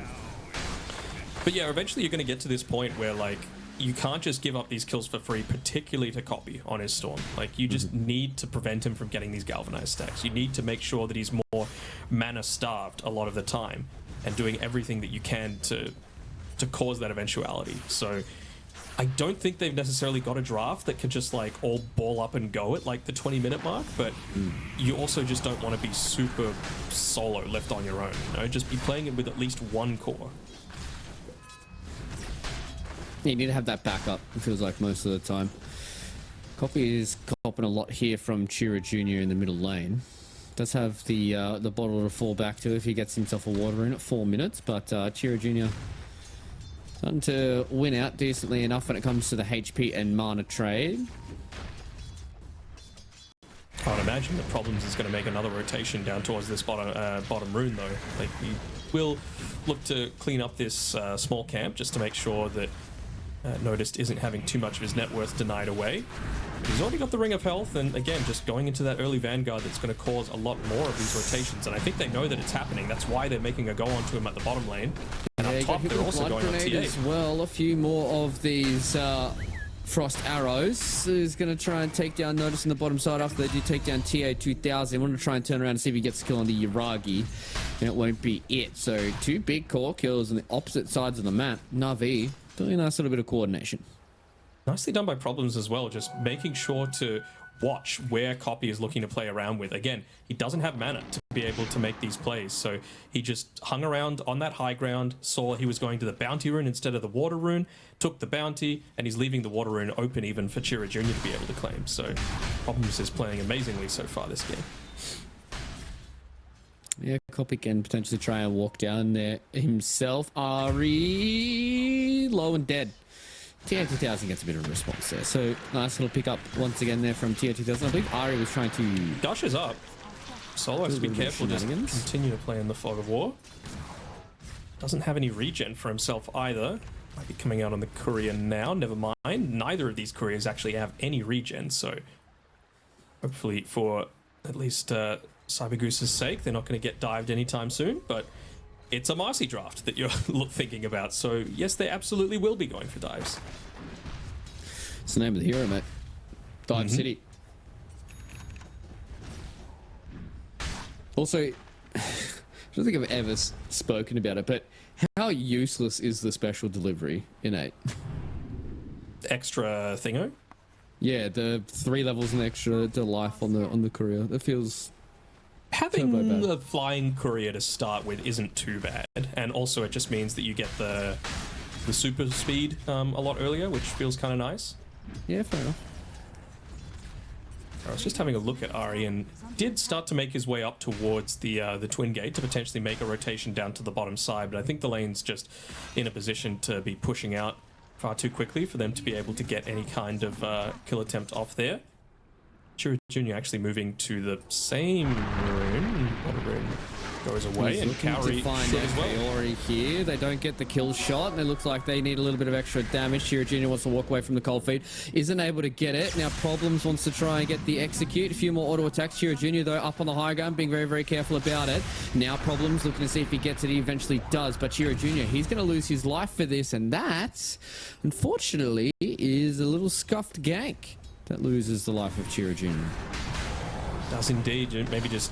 But yeah, eventually you're going to get to this point where, like, you can't just give up these kills for free, particularly to Copy on his Storm. Like, you just need to prevent him from getting these galvanized stacks. You need to make sure that he's more mana starved a lot of the time and doing everything that you can to cause that eventuality. So I don't think they've necessarily got a draft that can just like all ball up and go at like the 20-minute mark, but you also just don't want to be super solo left on your own. You know, just be playing it with at least one core. You need to have that backup, it feels like, most of the time. Copy is copping a lot here from Chira Jr. in the middle lane. Does have the bottle to fall back to if he gets himself a water in at 4 minutes, but Chira Jr. starting to win out decently enough when it comes to the HP and mana trade. I would imagine that Problems is going to make another rotation down towards this bottom rune, though. Like, we will look to clean up this small camp just to make sure that Natus isn't having too much of his net worth denied away. He's already got the Ring of Health, and again, just going into that early Vanguard that's going to cause a lot more of these rotations, and I think they know that it's happening. That's why they're making a go onto him at the bottom lane. And Yeah, up top, they're also going on grenade TA. as well. A few more of these frost arrows is going to try and take down Natus on the bottom side after they do take down TA 2000. They want to try and turn around and see if he gets a kill on the Yuragi, and it won't be it. So two big core kills on the opposite sides of the map. Na'Vi doing a nice little bit of coordination. Nicely done by Problems as well, just making sure to watch where Copy is looking to play around with. Again, he doesn't have mana to be able to make these plays, so he just hung around on that high ground, saw he was going to the bounty rune instead of the water rune, took the bounty, and he's leaving the water rune open even for Chira Jr. to be able to claim. So Problems is playing amazingly so far this game. Yeah, Copy can potentially try and walk down there himself. Ari low and dead. TA2000 gets a bit of a response there. So nice little pick up once again there from TA2000. I believe Ari was trying to... Dash is up. Solo has to be little bit of careful, just shenanigans. continue to play in the fog of war. Doesn't have any regen for himself either. Might be coming out on the courier now, never mind. Neither of these couriers actually have any regen, so hopefully for at least Cyber Goose's sake, they're not going to get dived anytime soon, but it's a Marcy draft that you're thinking about, so yes, they absolutely will be going for dives. It's the name of the hero, mate. Dive City. Also, I don't think I've ever spoken about it, but how useless is the special delivery in 8? Extra thingo? Yeah, the 3 levels and extra to life on the courier. That feels... Having Turbo bad. the flying courier to start with isn't too bad, and also it just means that you get the super speed a lot earlier, which feels kind of nice. Yeah, fair enough. I was just having a look at Ari, and did start to make his way up towards the twin gate to potentially make a rotation down to the bottom side, but I think the lane's just in a position to be pushing out far too quickly for them to be able to get any kind of kill attempt off there. Chira Jr. actually moving to the same rune. Water rune goes away, He's and looking Cowrie to find should out as well. Kaori here. They don't get the kill shot, and it looks like they need a little bit of extra damage. Chira Jr. wants to walk away from the cold feed. Isn't able to get it. Now Problems wants to try and get the execute. A few more auto attacks. Chira Jr. though up on the high ground, being very, very careful about it. Now Problems looking to see if he gets it. He eventually does, but Chira Jr. he's going to lose his life for this, and that, unfortunately, is a little scuffed gank that loses the life of Chira Jr. Does indeed, maybe just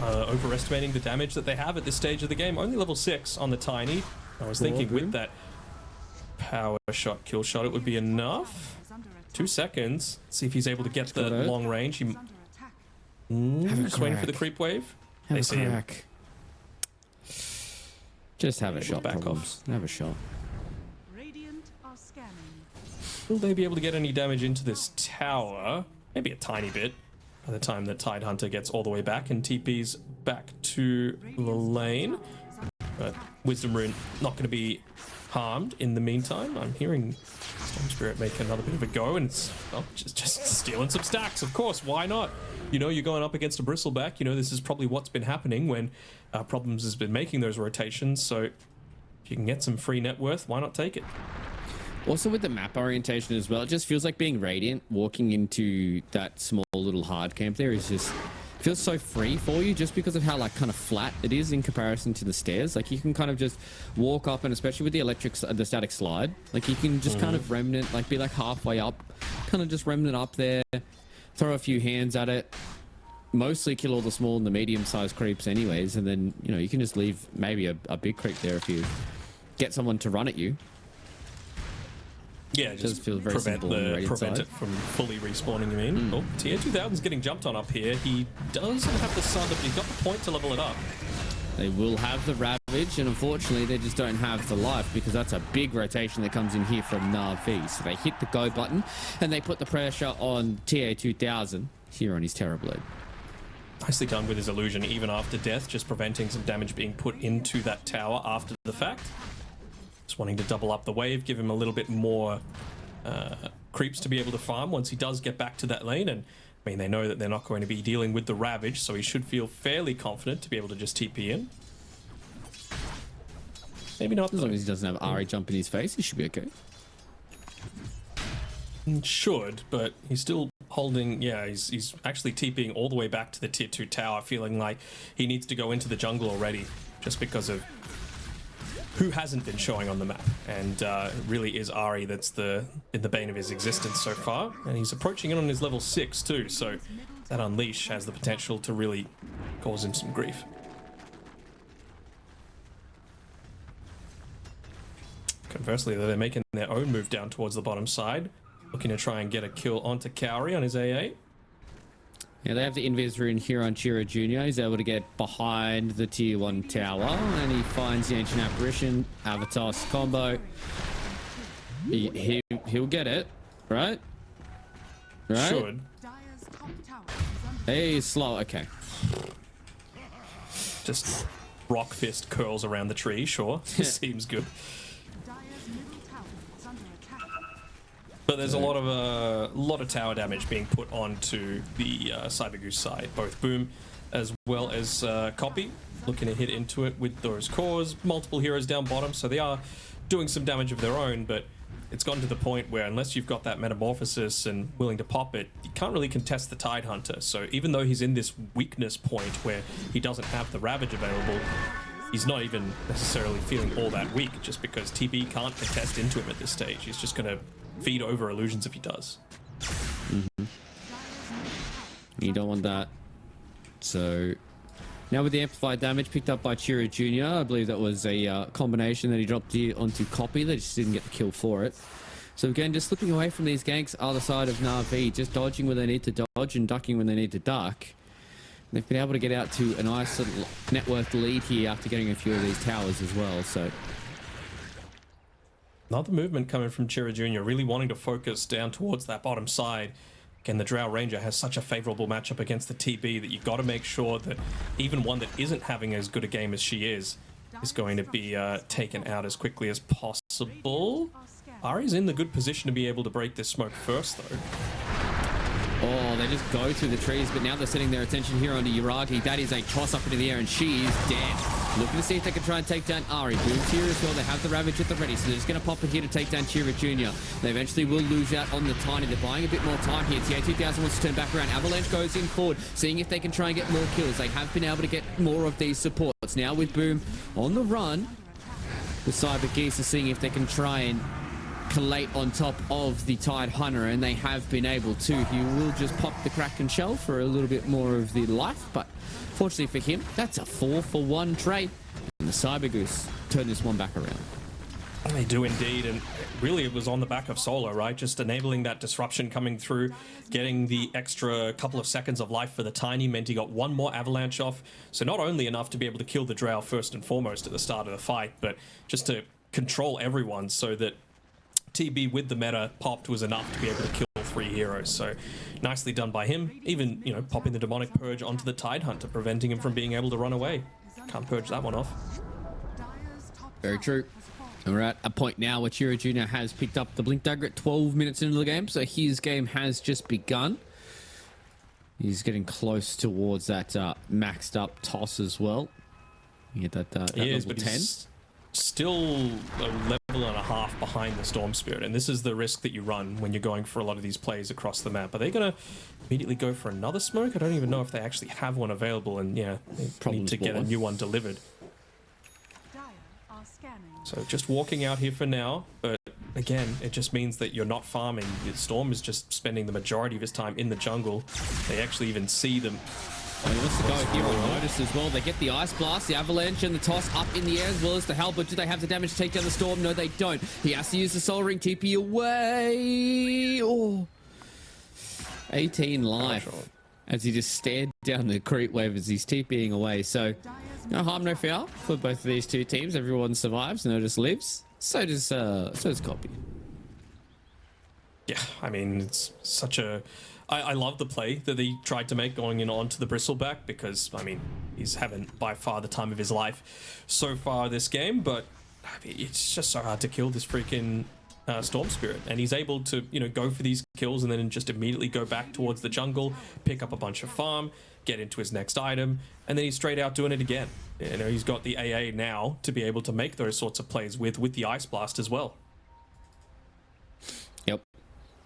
overestimating the damage that they have at this stage of the game. Only level 6 on the Tiny. I was thinking with that power shot, kill shot, it would be enough. 2 seconds. See if he's able to get the got it. long range. He Under attack. just waiting for the creep wave. Have They a see him. crack. Just have a shot. back Problems. Have a shot. Radiant are scanning. Will they be able to get any damage into this tower? Maybe a tiny bit by the time that Tide Hunter gets all the way back and TP's back to the lane. But Wisdom Rune not going to be harmed in the meantime. I'm hearing Storm Spirit make another bit of a go, and it's just stealing some stacks. Of course, why not? You know, you're going up against a Bristleback. You know, this is probably what's been happening when Problems has been making those rotations. So if you can get some free net worth, why not take it? Also with the map orientation as well, it just feels like being Radiant, walking into that small little hard camp there is just feels so free for you just because of how like kind of flat it is in comparison to the stairs. Like you can kind of just walk up, and especially with the static slide, like you can just kind of remnant, like be like halfway up, kind of just remnant up there, throw a few hands at it, mostly kill all the small and the medium-sized creeps anyways, and then, you know, you can just leave maybe a big creep there if you get someone to run at you. Yeah, just feel very prevent simple on the Radiant prevent side. it from fully respawning, you mean? Oh, tier 2000's getting jumped on up here. He doesn't have the sun, but he's got the point to level it up. They will have the Ravage, and unfortunately they just don't have the life, because that's a big rotation that comes in here from Navi. So they hit the go button, and they put the pressure on TA 2000 here on his Terrorblade. Nicely done with his illusion, even after death, just preventing some damage being put into that tower after the fact. Just wanting to double up the wave, give him a little bit more creeps to be able to farm once he does get back to that lane. And I mean, they know that they're not going to be dealing with the Ravage, so he should feel fairly confident to be able to just TP in. Maybe not, As though. long as he doesn't have Ari jump in his face, he should be okay. Should, but he's still holding. Yeah, he's actually TPing all the way back to the tier 2 tower, feeling like he needs to go into the jungle already, just because of who hasn't been showing on the map. And it really is Ari that's been the bane of his existence so far, and he's approaching it on his level 6 too, so that unleash has the potential to really cause him some grief. Conversely, they're making their own move down towards the bottom side, looking to try and get a kill onto Kaori on his AA. Yeah, they have the invis rune here on Chira Jr. He's able to get behind the tier 1 tower, and he finds the Ancient Apparition, Avatos combo. He'll get it, right? Right? Should. Dire's top tower is under Hey, slow, okay. Just rock fist curls around the tree, sure. Seems good. Dire's middle tower is under attack. But there's a lot of tower damage being put onto the Cyber Goose side. Both Boom as well as Copy looking to hit into it with those cores. Multiple heroes down bottom, so they are doing some damage of their own, but it's gotten to the point where unless you've got that metamorphosis and willing to pop it, you can't really contest the Tide Hunter. So even though he's in this weakness point where he doesn't have the Ravage available, he's not even necessarily feeling all that weak, just because TB can't contest into him at this stage. He's just going to feed over illusions if he does. You don't want that. So now with the amplified damage picked up by Chira Jr., I believe that was a combination that he dropped here onto Copy. They just didn't get the kill for it. So again, just slipping away from these ganks, other side of Na'Vi, just dodging when they need to dodge and ducking when they need to duck. They've been able to get out to a nice little net worth lead here after getting a few of these towers as well. So Another movement coming from Chira Jr., really wanting to focus down towards that bottom side. Again, the Drow Ranger has such a favorable matchup against the TB that you've got to make sure that even one that isn't having as good a game as she is going to be taken out as quickly as possible. Ari's in the good position to be able to break this smoke first, though. oh, they just go through the trees, but now they're setting their attention here onto Yuragi. That is a toss up into the air, and she is dead. Looking to see if they can try and take down Ari. Boom's here as well. They have the Ravage at the ready, so they're just going to pop it here to take down Chira Jr. They eventually will lose out on the Tiny. They're buying a bit more time here. TA 2000 wants to turn back around. Avalanche goes in forward, seeing if they can try and get more kills. They have been able to get more of these supports. Now with Boom on the run, the Cyber Geese are seeing if they can try and collate on top of the Tide Hunter, and they have been able to. He will just pop the Kraken Shell for a little bit more of the life, but fortunately for him, that's a 4-for-1 trade. And the Cyber Goose turn this one back around. They do indeed, and really it was on the back of Solo, right? Just enabling that disruption coming through, getting the extra couple of seconds of life for the Tiny meant he got one more Avalanche off. So not only enough to be able to kill the Drow first and foremost at the start of the fight, but just to control everyone so that TB with the meta popped was enough to be able to kill 3 heroes. So nicely done by him. Even, you know, popping the Demonic Purge onto the Tide Hunter, preventing him from being able to run away. Can't purge that one off. Dire's top Very tower true. has fallen. And we're at a point now where Chira Jr. has picked up the Blink Dagger at 12 minutes into the game, so his game has just begun. He's getting close towards that maxed up toss as well. You get that, that He is, level but 10. he's still a level and a half behind the Storm Spirit, and this is the risk that you run when you're going for a lot of these plays across the map. Are they going to immediately go for another smoke? I don't even know if they actually have one available, and yeah, they need to get a new one delivered. Dire are scanning. So just walking out here for now, but again, it just means that you're not farming. The Storm is just spending the majority of his time in the jungle. They actually even see them. And he wants to go here on Natus as well. They get the Ice Blast, the Avalanche, and the Toss up in the air as well as the Hell, but do they have the damage to take down the Storm? No, they don't. He has to use the Soul Ring, TP away. Oh. 18 life as he just stared down the creep wave as he's TPing away. So no harm, no foul for both of these two teams. Everyone survives, Natus lives. So does Copy. Yeah, I mean, it's such a... I love the play that he tried to make going in onto the Bristleback because, I mean, he's having by far the time of his life so far this game, but I mean, it's just so hard to kill this freaking Storm Spirit. And he's able to, you know, go for these kills and then just immediately go back towards the jungle, pick up a bunch of farm, get into his next item, and then he's straight out doing it again. You know, he's got the AA now to be able to make those sorts of plays with the Ice Blast as well. Yep.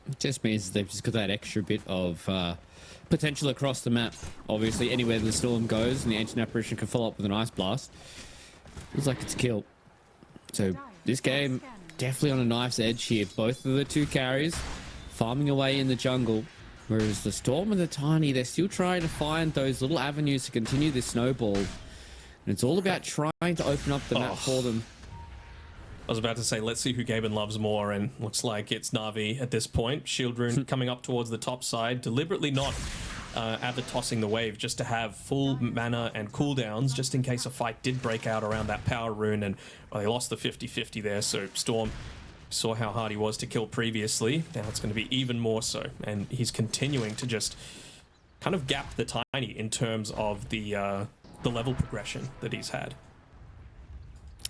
It just means they've just got that extra bit of potential across the map. Obviously, anywhere the Storm goes and the Ancient Apparition can follow up with an Ice Blast, looks like it's a kill. So this game, definitely on a knife's edge here. Both of the two carries farming away in the jungle, whereas the Storm and the Tiny, they're still trying to find those little avenues to continue this snowball. And it's all about trying to open up the map for them. I was about to say, let's see who Gaben loves more, and looks like it's Na'Vi at this point. Shield Rune coming up towards the top side, deliberately not tossing the wave, just to have full mana and cooldowns, just in case a fight did break out around that power rune, and well, they lost the 50-50 there, so Storm saw how hard he was to kill previously. Now it's going to be even more so, and he's continuing to just kind of gap the Tiny in terms of the level progression that he's had.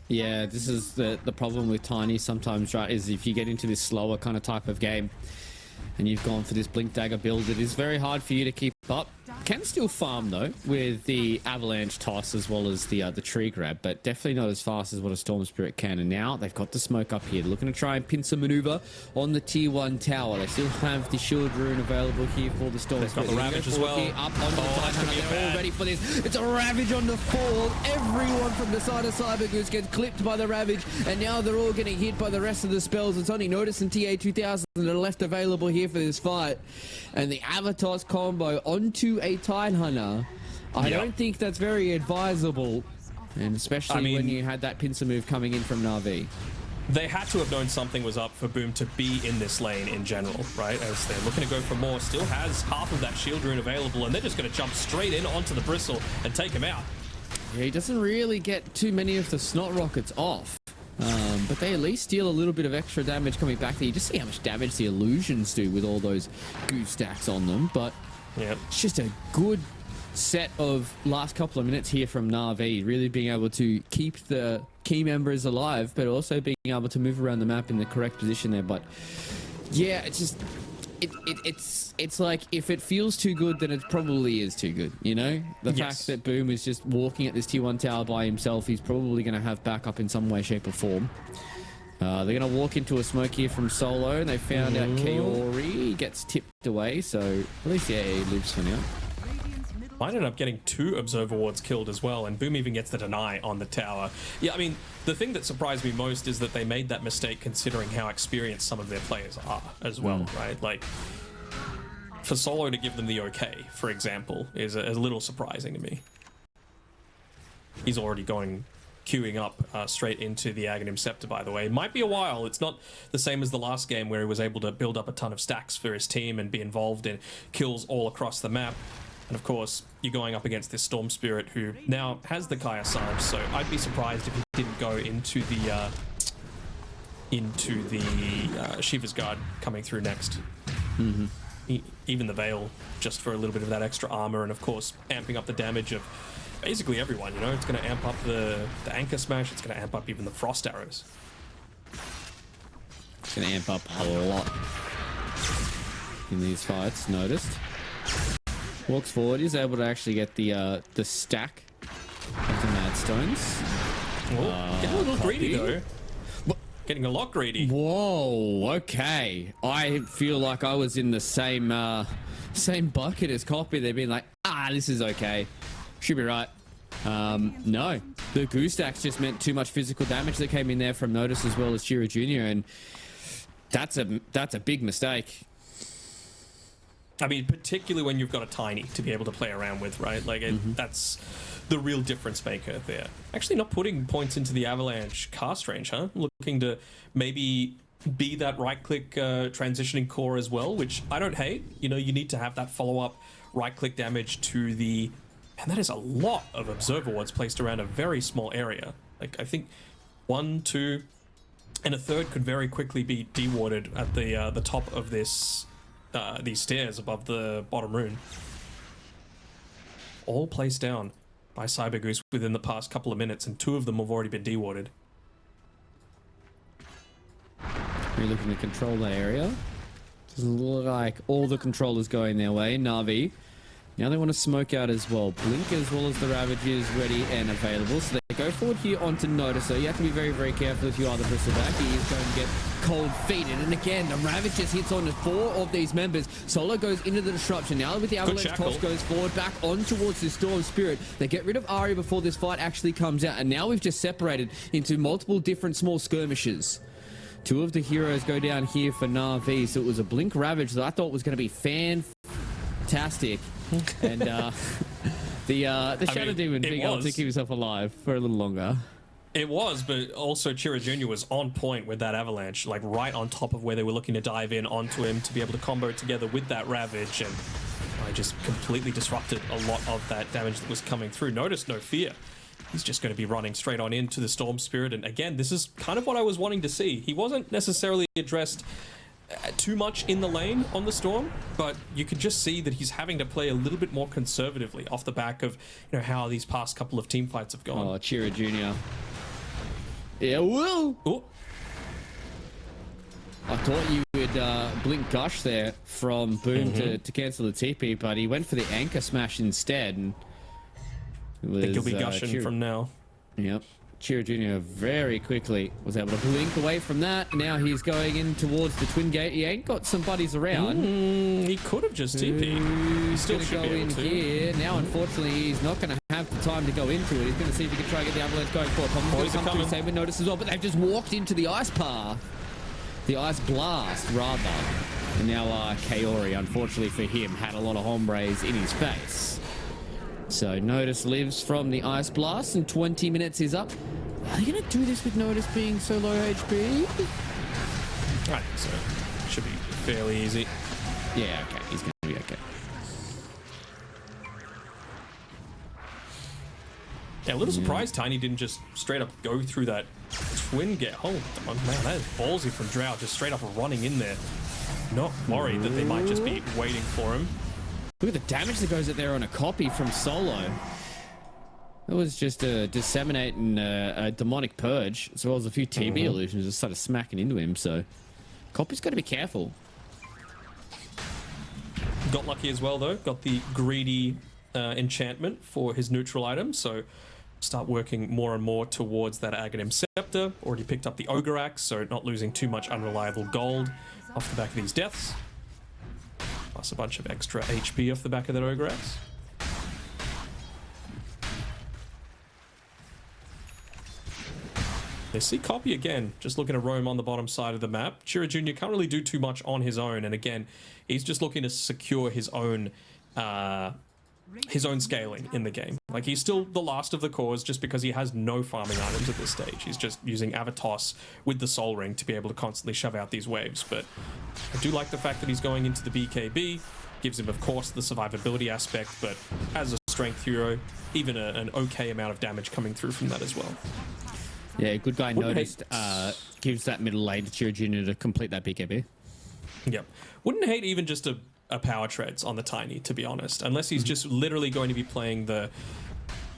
Yeah, this is the problem with Tiny sometimes, right, is if you get into this slower kind of type of game and you've gone for this Blink Dagger build, it is very hard for you to keep up. Can still farm, though, with the Avalanche Toss as well as the Tree Grab, but definitely not as fast as what a Storm Spirit can. And now they've got the smoke up here. They're looking to try and pincer maneuver on the Tier 1 tower. They still have the Shield Rune available here for the Storm Spirit. They've got the Ravage as well. Here, up onto the Titan. They're all ready for this. It's a Ravage on the fall. Everyone from the side of Cyber Goose gets clipped by the Ravage, and now they're all getting hit by the rest of the spells. It's only Natus and TA2000 that are left available here for this fight. And the Avatos combo onto a Tide Hunter, I don't think that's very advisable, and especially when you had that pincer move coming in from Na'Vi. They had to have known something was up for Boom to be in this lane in general, right? As they're looking to go for more, still has half of that Shield Rune available, and they're just going to jump straight in onto the Bristle and take him out. Yeah, he doesn't really get too many of the Snot Rockets off. But they at least deal a little bit of extra damage coming back there. You just see how much damage the illusions do with all those Goose stacks on them. But it's just a good set of last couple of minutes here from Na'Vi, really being able to keep the key members alive, but also being able to move around the map in the correct position there. But yeah, it's just... It's like, if it feels too good, then it probably is too good, you know? The fact that Boom is just walking at this Tier 1 tower by himself, he's probably going to have backup in some way, shape, or form. They're going to walk into a smoke here from Solo, and they found out Kaori gets tipped away, so at least, yeah, he lives for now. I ended up getting 2 Observer Wards killed as well, and Boom even gets the deny on the tower. Yeah, I mean, the thing that surprised me most is that they made that mistake considering how experienced some of their players are as well, right? Like, for Solo to give them the okay, for example, is a little surprising to me. He's already queuing up straight into the Aghanim Scepter, by the way. It might be a while. It's not the same as the last game where he was able to build up a ton of stacks for his team and be involved in kills all across the map. And of course, you're going up against this Storm Spirit who now has the Kaya Sarge, so I'd be surprised if he didn't go into the Shiva's Guard coming through next. Even the Veil, just for a little bit of that extra armor, and of course, amping up the damage of basically everyone, you know? It's going to amp up the Anchor Smash, it's going to amp up even the Frost Arrows. It's going to amp up a lot in these fights, noticed. Walks forward, he's able to actually get the stack of the Mad Stones. Getting a little greedy copy. though. Getting a lot greedy. Whoa, okay. I feel like I was in the same bucket as Copy. They've been like, this is okay. Should be right. No. The Goose stacks just meant too much physical damage that came in there from Natus as well as Chira Jr. And that's a big mistake. I mean, particularly when you've got a Tiny to be able to play around with, right? Like, that's the real difference maker there. Actually not putting points into the Avalanche cast range, huh? Looking to maybe be that right-click transitioning core as well, which I don't hate. You know, you need to have that follow-up right-click damage to the... And that is a lot of Observer Wards placed around a very small area. Like, I think 1, 2, and a third could very quickly be dewarded at the top of this these stairs above the bottom rune. All placed down by Cyber Goose within the past couple of minutes, and 2 of them have already been dewarded. We're looking to control that area. Doesn't look like all the controllers going their way. Na'Vi. Now they want to smoke out as well. Blink as well as the Ravage is ready and available. So they go forward here onto Natus. So you have to be very, very careful if you are the Bristleback. He is going to get cold feeted. And again, the Ravage just hits on 4 of these members. Solo goes into the disruption. Now with the Avalanche toss goes forward, back on towards the Storm Spirit. They get rid of Ari before this fight actually comes out. And now we've just separated into multiple different small skirmishes. 2 of the heroes go down here for Na'Vi. So it was a Blink Ravage that I thought was going to be fantastic. And the Shadow Demon being able to keep himself alive for a little longer. It was, but also Chira Jr. was on point with that Avalanche, like right on top of where they were looking to dive in onto him to be able to combo together with that Ravage, and I just completely disrupted a lot of that damage that was coming through. Notice no fear. He's just going to be running straight on into the Storm Spirit, and again, this is kind of what I was wanting to see. He wasn't necessarily addressed too much in the lane on the Storm, but you could just see that he's having to play a little bit more conservatively off the back of, you know, how these past couple of team fights have gone. Oh, Chira Jr. Yeah, whoa! Ooh. I thought you would blink Gush there from Boom to cancel the TP, but he went for the anchor smash instead. And it was, I think he'll be gushing from now. Yep. Chira Jr. very quickly was able to blink away from that. Now he's going in towards the Twin Gate. He ain't got some buddies around. He could have just TP'd. He's going to go in here. Now, unfortunately, he's not going to have the time to go into it. He's going to see if he can try and get the Avalanche going for it. Tom's going to come through, same with Natus as well, but they've just walked into the ice path. The ice blast, rather. And now Kaori, unfortunately for him, had a lot of hombres in his face. So Natus lives from the ice blast, and 20 minutes is up. Are they going to do this with Natus being so low HP? I think so. Should be fairly easy. Yeah, okay. He's going to be okay. Yeah, a little surprised Tiny didn't just straight up go through that Twin Gate. Oh man, that is ballsy from Drow, just straight up running in there. Not worried that they might just be waiting for him. Look at the damage that goes out there on a copy from Solo. That was just a disseminate and a demonic purge, as well as a few TB illusions just started smacking into him. So, copy's got to be careful. Got lucky as well though. Got the greedy enchantment for his neutral item. So, start working more and more towards that Aghanim Scepter. Already picked up the Ogre Axe, so not losing too much unreliable gold off the back of these deaths. Plus a bunch of extra HP off the back of that Ogre Axe. They see Copy again, just looking to roam on the bottom side of the map. Chira Jr. can't really do too much on his own, and again, he's just looking to secure his own scaling in the game. Like, he's still the last of the cores just because he has no farming items at this stage. He's just using Avatos with the Soul Ring to be able to constantly shove out these waves. But I do like the fact that he's going into the BKB. Gives him, of course, the survivability aspect, but as a strength hero, even an okay amount of damage coming through from that as well. Yeah, good guy noticed. Gives that middle lane to Chira Jr. to complete that BKB. Yep. Wouldn't hate even just a power treads on the Tiny, to be honest, unless he's just literally going to be playing the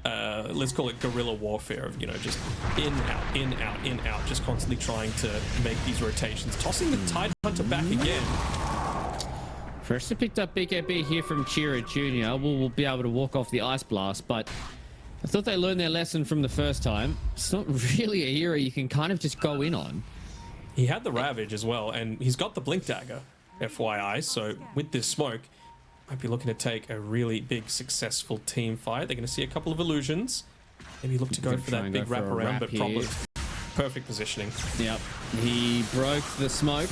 let's call it guerrilla warfare of, you know, just in out in out in out, just constantly trying to make these rotations, tossing the Tide Hunter back again. First, picked up BKB here from Chira Jr. We'll be able to walk off the Ice Blast, but I thought they learned their lesson from the first time. It's not really a hero you can kind of just go in on. He had the Ravage as well, and he's got the Blink Dagger, FYI. So with this smoke, might be looking to take a really big, successful team fight. They're going to see a couple of illusions. Maybe look to go for that big wrap around, but probably perfect positioning. Yep. He broke the smoke.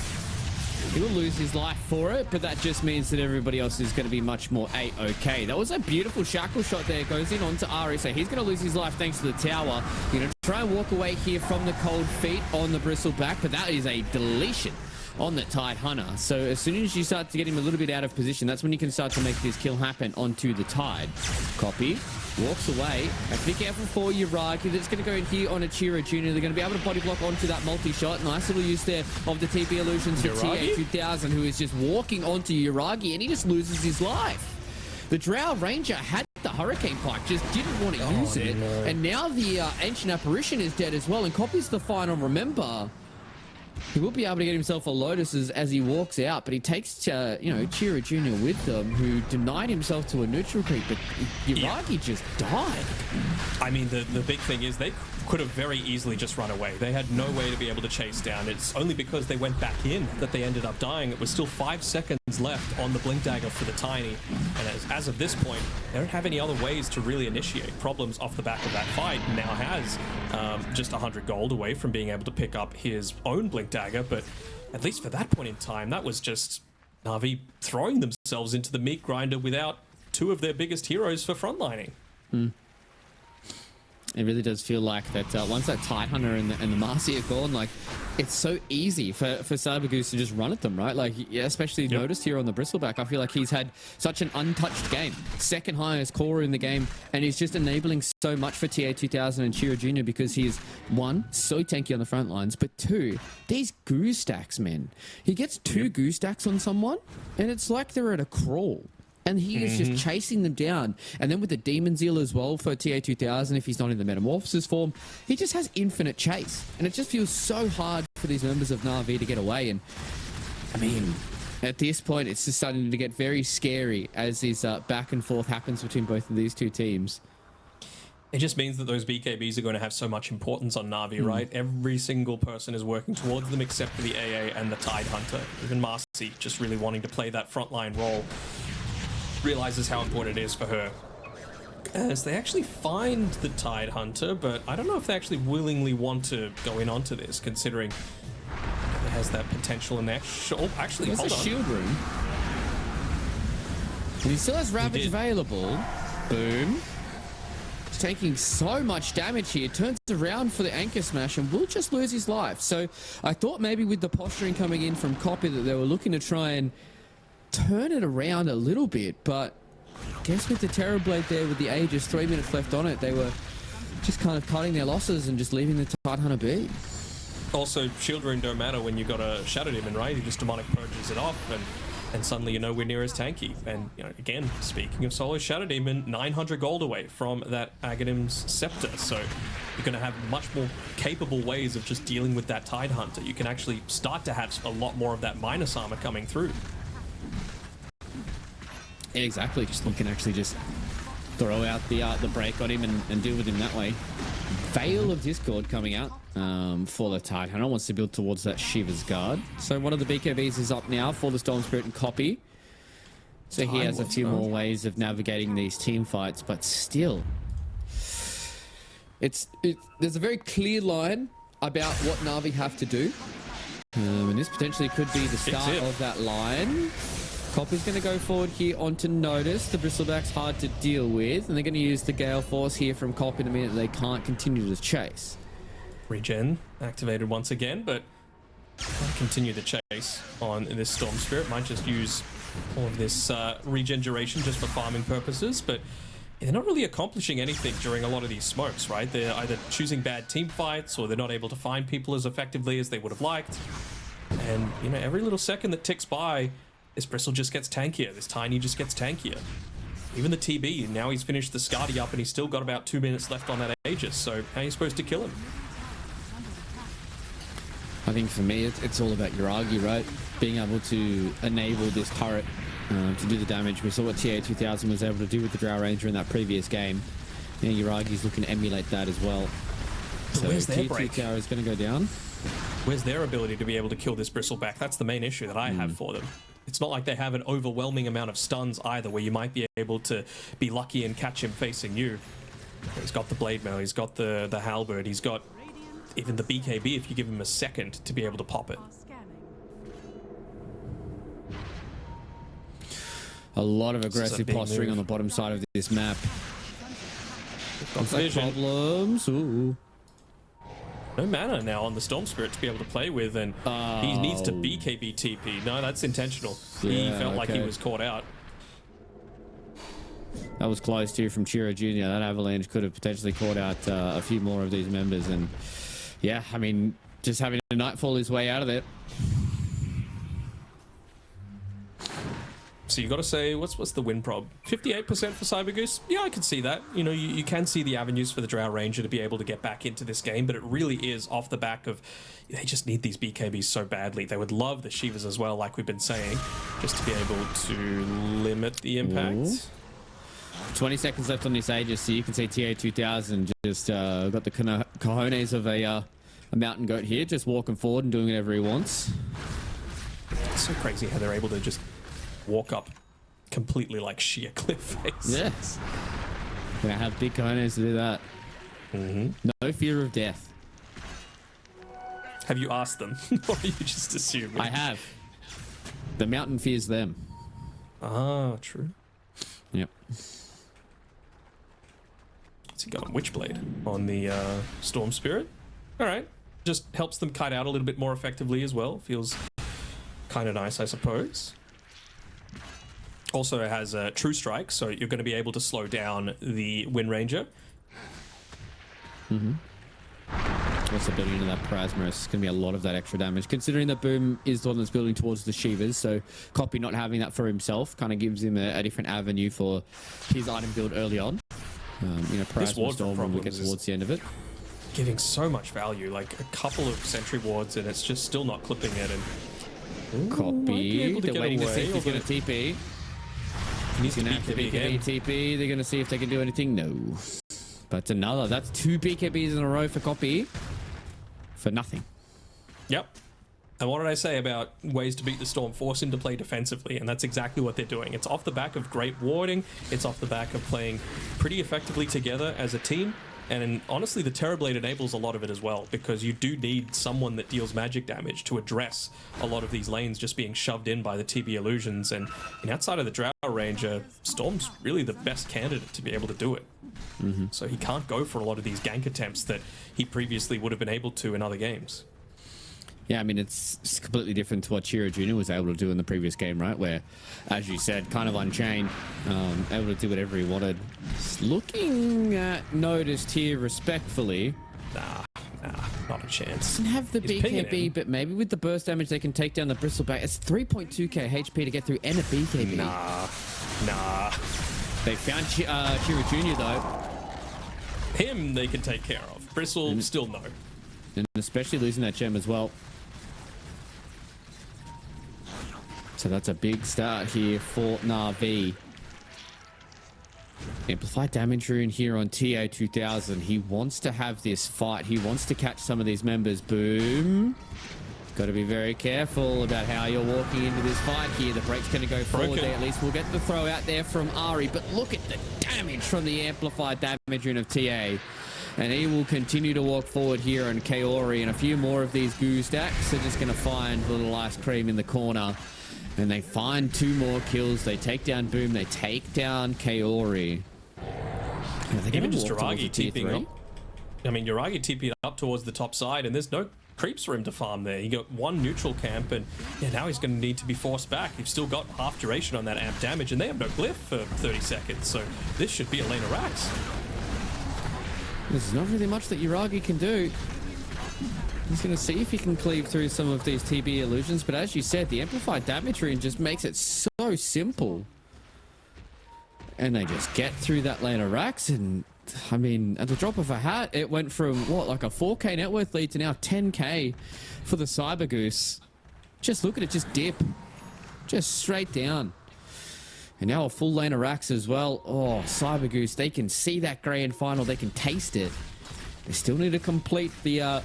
He will lose his life for it, but that just means that everybody else is going to be much more A-okay. That was a beautiful shackle shot there. Goes in onto Ari, so he's going to lose his life thanks to the tower. You're going to try and walk away here from the cold feet on the bristleback, but that is a deletion on the Tide Hunter. So as soon as you start to get him a little bit out of position, that's when you can start to make this kill happen onto the Tide. Copy. Walks away. And be careful for Uragi. That's going to go in here on a Chira Jr. They're going to be able to body block onto that multi-shot. Nice little use there of the TP illusions for TA2000, who is just walking onto Uragi, and he just loses his life. The Drow Ranger had the Hurricane Pike, just didn't want to use it. No. And now the Ancient Apparition is dead as well, and Copy's the final. Remember, he will be able to get himself a Lotus as he walks out, but he takes, Chira Jr. with them, who denied himself to a neutral creep, but Uragi just died. I mean, the big thing is they could have very easily just run away. They had no way to be able to chase down. It's only because they went back in that they ended up dying. It was still 5 seconds left on the Blink Dagger for the Tiny, and as of this point, they don't have any other ways to really initiate problems off the back of that fight. Now has just 100 gold away from being able to pick up his own Blink Dagger, but at least for that point in time, that was just Na'Vi throwing themselves into the meat grinder without 2 of their biggest heroes for frontlining. It really does feel like that once that Tide Hunter and the Marcy are gone, like, it's so easy for Cyber Goose to just run at them, right? Like, yeah, especially noticed here on the Bristleback. I feel like he's had such an untouched game. Second highest core in the game, and he's just enabling so much for TA2000 and Chiro Jr. because he is, 1, so tanky on the front lines, but 2, these Goose stacks, man. He gets 2 Goose stacks on someone, and it's like they're at a crawl. And he is just chasing them down. And then with the Demon Zeal as well for TA2000, if he's not in the Metamorphosis form, he just has infinite chase. And it just feels so hard for these members of Na'Vi to get away. And, I mean, at this point, it's just starting to get very scary as this back and forth happens between both of these two teams. It just means that those BKBs are going to have so much importance on Na'Vi, right? Every single person is working towards them except for the AA and the Tide Hunter. Even Marcy just really wanting to play that frontline role. Realizes how important it is for her. As they actually find the Tide Hunter, but I don't know if they actually willingly want to go in onto this, considering it has that potential in there. Oh, actually, hold on. There's a shield room. And he still has Ravage available. Boom. He's taking so much damage here. Turns around for the Anchor Smash and will just lose his life. So I thought maybe with the posturing coming in from Copy that they were looking to try and turn it around a little bit, but I guess with the Terrorblade there with the Aegis, 3 minutes left on it, they were just kind of cutting their losses and just leaving the Tide Hunter be. Also, Shield Rune don't matter when you got a Shadow Demon, right? He just Demonic Purges it off, and suddenly you're nowhere near as tanky. And, again, speaking of solo Shadow Demon, 900 gold away from that Aghanim's Scepter, so you're going to have much more capable ways of just dealing with that Tide Hunter. You can actually start to have a lot more of that minus armor coming through. Yeah, exactly. You can actually just throw out the break on him and deal with him that way. Veil of Discord coming out for the Tide Hunter. Wants to build towards that Shiva's Guard. So one of the BKBs is up now for the Storm Spirit and Copy. So he has a few more ways of navigating these team fights, but still, there's a very clear line about what Na'Vi have to do, and this potentially could be the start of that line. Copy's going to go forward here onto Natus. The Bristleback's hard to deal with, and they're going to use the Gale Force here from Copy in a minute they can't continue to chase. Regen activated once again, but continue the chase on this Storm Spirit. Might just use all of this regen duration just for farming purposes, but they're not really accomplishing anything during a lot of these smokes, right? They're either choosing bad team fights or they're not able to find people as effectively as they would have liked. And, every little second that ticks by, this Bristle just gets tankier. This Tiny just gets tankier. Even the TB, now he's finished the Skadi up and he's still got about 2 minutes left on that Aegis, so how are you supposed to kill him? I think for me, it's all about Uragi, right? Being able to enable this turret to do the damage. We saw what TA2000 was able to do with the Drow Ranger in that previous game. Yeah, Uragi's looking to emulate that as well. So where's their Tier 2 break? tower is going to go down. Where's their ability to be able to kill this Bristleback? That's the main issue that I have for them. It's not like they have an overwhelming amount of stuns either, where you might be able to be lucky and catch him facing you. He's got the Blade Mail, he's got the Halberd, he's got even the BKB if you give him a second to be able to pop it. Are scanning. A lot of is a aggressive big posturing move. on the bottom side of this map. Got Looks like vision. problems. Ooh. No mana now on the Storm Spirit to be able to play with, and he needs to BKB TP. No, that's intentional. He Yeah, felt like he okay. was caught out. That was close too from Chira Jr. That avalanche could have potentially caught out a few more of these members. And yeah, I mean, just having a Nightfall his way out of it. So you got to say, what's the win prob? 58% for Cyber Goose? Yeah, I can see that. You know, you can see the avenues for the Drow Ranger to be able to get back into this game, but it really is off the back of, they just need these BKBs so badly. They would love the Shivas as well, like we've been saying, just to be able to limit the impact. Ooh. 20 seconds left on this Aegis, so you can see TA 2000 just got the cojones of a mountain goat here, just walking forward and doing whatever he wants. It's so crazy how they're able to just walk up completely like sheer cliff face. Yes. Gonna have big cojones to do that. No fear of death. Have you asked them? Or are you just assuming? I have. The mountain fears them. Ah, true. Yep. What's he got on Witchblade? On the Storm Spirit? Alright. Just helps them kite out a little bit more effectively as well. Feels kind of nice, I suppose. Also has a True Strike, so you're going to be able to slow down the Wind Ranger. Also building into that Prasma, it's going to be a lot of that extra damage. Considering that Boom is the one that's building towards the Shivas, so Copy not having that for himself kind of gives him a different avenue for his item build early on. You know, This Prasma ward Storm when we get problems is- towards the end of it. Giving so much value, like a couple of Sentry Wards, and it's just still not clipping it. And might be Copy. able to They're get waiting to see away, if he's going to although TP. he needs He's to going to have to BKB BKB again. TP. They're going to see if they can do anything. No. But another. That's 2 BKBs in a row for Copy. For nothing. Yep. And what did I say about ways to beat the Storm? Force him to play defensively, and that's exactly what they're doing. It's off the back of great warding. It's off the back of playing pretty effectively together as a team. And honestly, the Terrorblade enables a lot of it as well, because you do need someone that deals magic damage to address a lot of these lanes just being shoved in by the TB illusions. And outside of the Drow Ranger, Storm's really the best candidate to be able to do it. So he can't go for a lot of these gank attempts that he previously would have been able to in other games. Yeah, I mean, it's completely different to what Chira Jr. was able to do in the previous game, right? Where, as you said, kind of unchained, able to do whatever he wanted. Looking at Natus here respectfully. Nah, not a chance. Doesn't have the He's pinging BKB, him. but maybe with the burst damage they can take down the Bristleback. It's 3.2k HP to get through and a BKB. Nah. They found Chira Jr. though, Him they can take care of. Bristle, still no. and especially losing that gem as well. So that's a big start here for Na'Vi. Amplified damage rune here on TA 2000. He wants to have this fight. He wants to catch some of these members. Boom. Got to be very careful about how you're walking into this fight here. The break's going to go forward Broken. there. At least we'll get the throw out there from Ari. But look at the damage from the amplified damage rune of TA. And he will continue to walk forward here on Kaori. And a few more of these Goose stacks are just going to find little ice cream in the corner. And they find 2 more kills. They take down Boom. They take down Kaori. Even just Uragi TPing up. I mean, Uragi TP'd up towards the top side, and there's no creeps for him to farm there. He got 1 neutral camp, and yeah, now he's going to need to be forced back. You've still got half duration on that amp damage, and they have no glyph for 30 seconds, so this should be a lane of racks. There's not really much that Uragi can do. He's going to see if he can cleave through some of these TB illusions, but as you said, the amplified damage rune just makes it so simple. And they just get through that lane of racks, and I mean, at the drop of a hat, it went from what, like a 4k net worth lead to now 10k for the Cyber Goose. Just look at it, just dip. Just straight down. And now a full lane of racks as well. Oh, Cyber Goose, they can see that grand final. They can taste it. They still need to complete the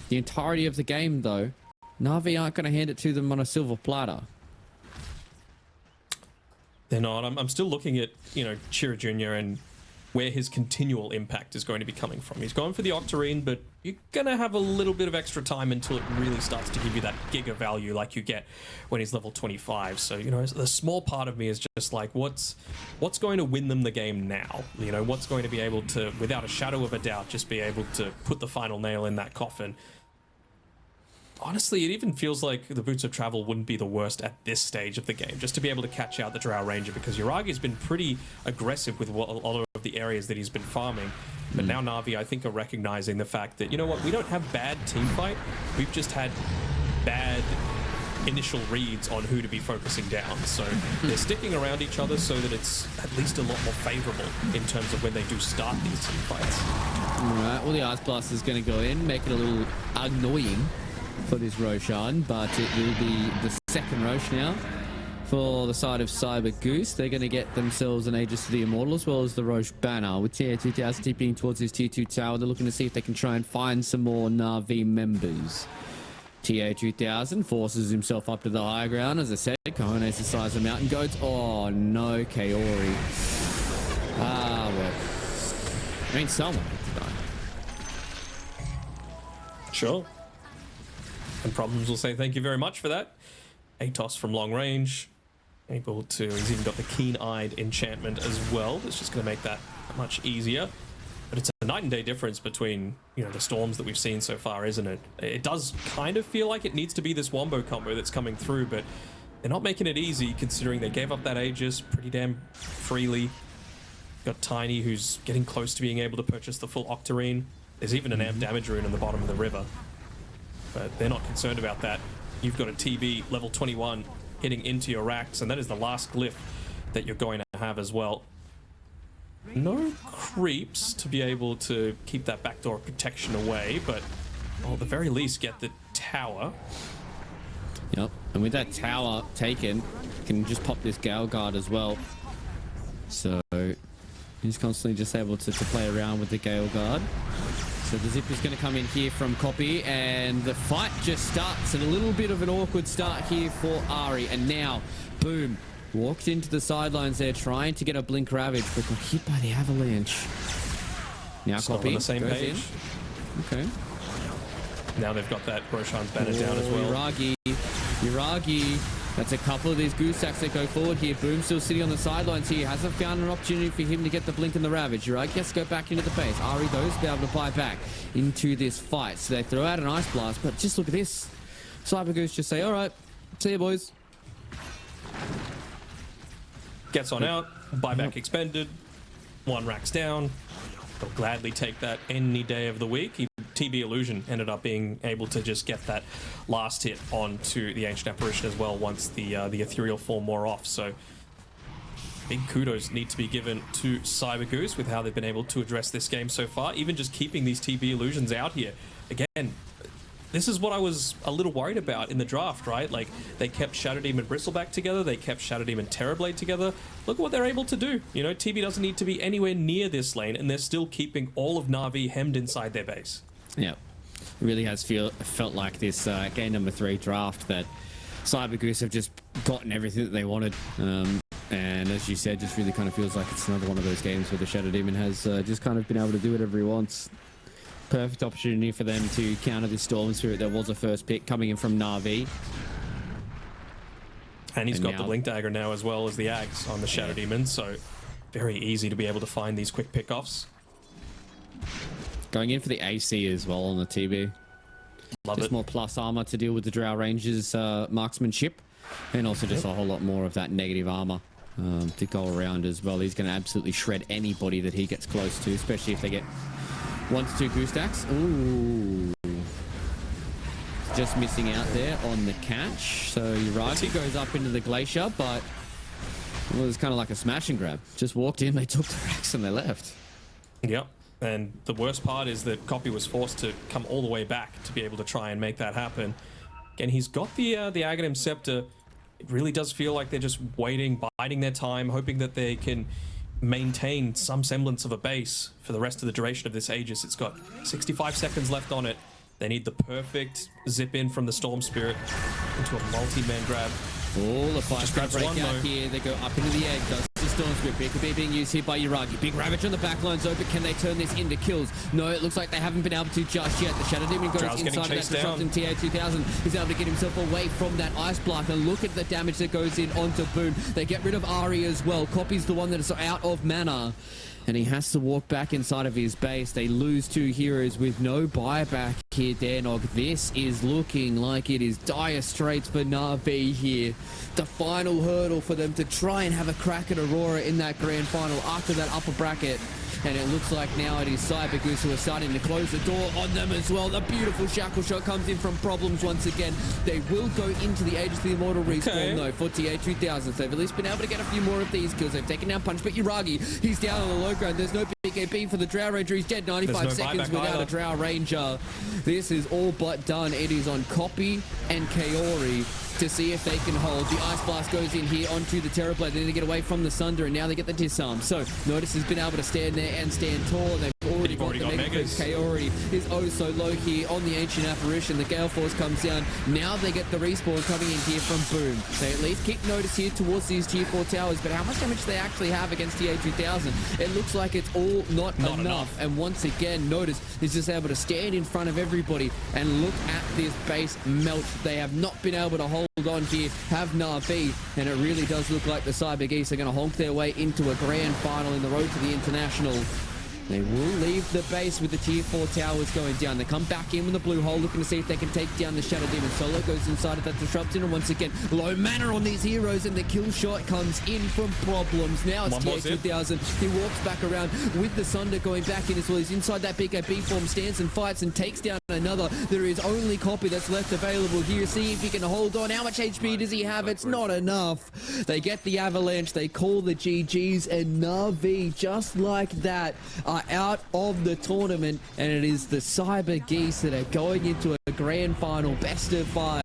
entirety of the game, though. Na'Vi aren't going to hand it to them on a silver platter. They're not. I'm still looking at, you know, Chira Jr. and where his continual impact is going to be coming from. He's going for the Octarine, but you're going to have a little bit of extra time until it really starts to give you that giga value like you get when he's level 25. So, you know, the small part of me is just like, what's going to win them the game now? You know, what's going to be able to, without a shadow of a doubt, just be able to put the final nail in that coffin? Honestly, it even feels like the Boots of Travel wouldn't be the worst at this stage of the game, just to be able to catch out the Drow Ranger, because Yuragi's been pretty aggressive with a lot of the areas that he's been farming. But now Na'Vi, I think, are recognizing the fact that, you know what, we don't have bad team fight, we've just had bad initial reads on who to be focusing down. So they're sticking around each other so that it's at least a lot more favorable in terms of when they do start these team fights. All right, well, the Ice Blast is going to go in, make it a little annoying for this Roshan, but it will be the second Rosh now for the side of Cyber Goose. They're going to get themselves an Aegis to the Immortal as well as the Rosh banner. With Tier 2000 tipping towards his Tier 2 tower, they're looking to see if they can try and find some more Na'Vi members. TA 2000 forces himself up to the high ground. As I said, Cojones the size of mountain goats. Oh no, Kaori. Ah, well. I mean, someone had to die. Sure. And Problems will say thank you very much for that. Atos from long range. Able to, he's even got the keen-eyed enchantment as well. That's just going to make that much easier. But it's a night and day difference between, you know, the storms that we've seen so far, isn't it? It does kind of feel like it needs to be this Wombo combo that's coming through, but they're not making it easy considering they gave up that Aegis pretty damn freely. Got Tiny, who's getting close to being able to purchase the full Octarine. There's even an amp damage rune in the bottom of the river. But they're not concerned about that. You've got a TB level 21 hitting into your racks, and that is the last glyph that you're going to have as well. No creeps to be able to keep that backdoor protection away, but well, at the very least get the tower. Yep, and with that tower taken, you can just pop this Gale Guard as well. So he's constantly just able to play around with the Gale Guard. So the zip is going to come in here from Copy, and the fight just starts at a little bit of an awkward start here for Ari. And now, boom, walked into the sidelines there, trying to get a Blink Ravage, but got hit by the Avalanche. Now Still Copy on the same goes page. in. Okay. Now they've got that Roshan's banner down as well. Yuragi. That's a couple of these goose sacks that go forward here. Boom still sitting on the sidelines here. Hasn't found an opportunity for him to get the Blink and the Ravage. Yuragi has to go back into the base. Ari, though, is able to buy back into this fight. So they throw out an Ice Blast, but just look at this. Cyber Goose just say, all right, see you, boys. Gets on out, buyback expended, one racks down. They'll gladly take that any day of the week. TB Illusion ended up being able to just get that last hit onto the Ancient Apparition as well once the Ethereal form wore off. So big kudos need to be given to Cyber Goose with how they've been able to address this game so far. Even just keeping these TB Illusions out here. Again, this is what I was a little worried about in the draft, right? Like, they kept Shadow Demon Bristleback together, they kept Shadow Demon Terrorblade together. Look at what they're able to do. You know, TB doesn't need to be anywhere near this lane, and they're still keeping all of Na'Vi hemmed inside their base. Yeah, it really has felt like this game number 3 draft that Cyber Goose have just gotten everything that they wanted. And as you said, just really kind of feels like it's another one of those games where the Shadow Demon has just kind of been able to do whatever he wants. Perfect opportunity for them to counter this Storm Spirit. There was a first pick coming in from Na'Vi. And he's got the Blink Dagger now as well as the Ags on the Shadow Demon, so very easy to be able to find these quick pickoffs. Going in for the AC as well on the TB. Love just it. More plus armor to deal with the Drow Rangers marksmanship, and also just a whole lot more of that negative armor to go around as well. He's going to absolutely shred anybody that he gets close to, especially if they get 1 to 2 goose stacks. Ooh. Just missing out there on the catch. So Yuragi goes up into the Glacier, but well, it was kind of like a smash and grab. Just walked in, they took the racks and they left. Yep. And the worst part is that Copy was forced to come all the way back to be able to try and make that happen. Again, he's got the Aghanim Scepter. it really does feel like they're just waiting, biding their time, hoping that they can maintain some semblance of a base for the rest of the duration of this Aegis. It's got 65 seconds left on it. They need the perfect zip in from the Storm Spirit into a multi-man grab. All the fight Just trying grabs to break one, out though. here. They go up into the egg. Does the Storm Spirit. Big being used here by Yuragi. Big Ravage on the back lines open. Can they turn this into kills? No, it looks like they haven't been able to just yet. The Shadow Demon goes Drow's getting inside of that chased disruption. TA2000 is able to get himself away from that Ice Blast. And look at the damage that goes in onto Boone. They get rid of Ari as well. Copy's the one that is out of mana. And he has to walk back inside of his base. They lose 2 heroes with no buyback here, Danog. This is looking like it is dire straits for Na'Vi here. The final hurdle for them to try and have a crack at Aurora in that grand final after that upper bracket. And it looks like now it is Cyber Goose who are starting to close the door on them as well. The beautiful shackle shot comes in from Problems once again. They will go into the Aegis of the Immortal respawn though for TA2000. They've at least been able to get a few more of these kills. They've taken down Punch, but Yuragi, he's down on the low ground. There's no BKB for the Drow Ranger. He's dead 95 seconds without a Drow Ranger. This is all but done. It is on Copy and Kaori to see if they can hold. The Ice Blast goes in here onto the Terrorblade. They need to get away from the Sunder, and now they get the Disarm. So Natus has been able to stand there and stand tall. They've already got the Megas. Kaori is oh so low here on the Ancient Apparition. The Gale Force comes down. Now they get the respawn coming in here from Boom. They at least keep Natus here towards these tier 4 towers, but how much damage do they actually have against TA2000? It looks like it's all not enough. And once again, Natus is just able to stand in front of everybody and look at this base melt. They have not been able to hold on here, have Na'Vi, and it really does look like the Cyber Geese are going to honk their way into a grand final in the road to the International. They will leave the base with the tier 4 towers going down. They come back in with the blue hole, looking to see if they can take down the Shadow Demon. Solo goes inside of that disruption, and once again, low mana on these heroes, and the kill shot comes in from Problems. Now it's TA2000. He walks back around with the Sunder going back in as well. He's inside that BKB form, stands and fights and takes down another. There is only Copy that's left available here. See if he can hold on. How much HP does he have? It's not enough. They get the avalanche. They call the GGs, and Na'Vi, just like that, are out of the tournament, and it is the Cyber Geese that are going into a grand final best of 5.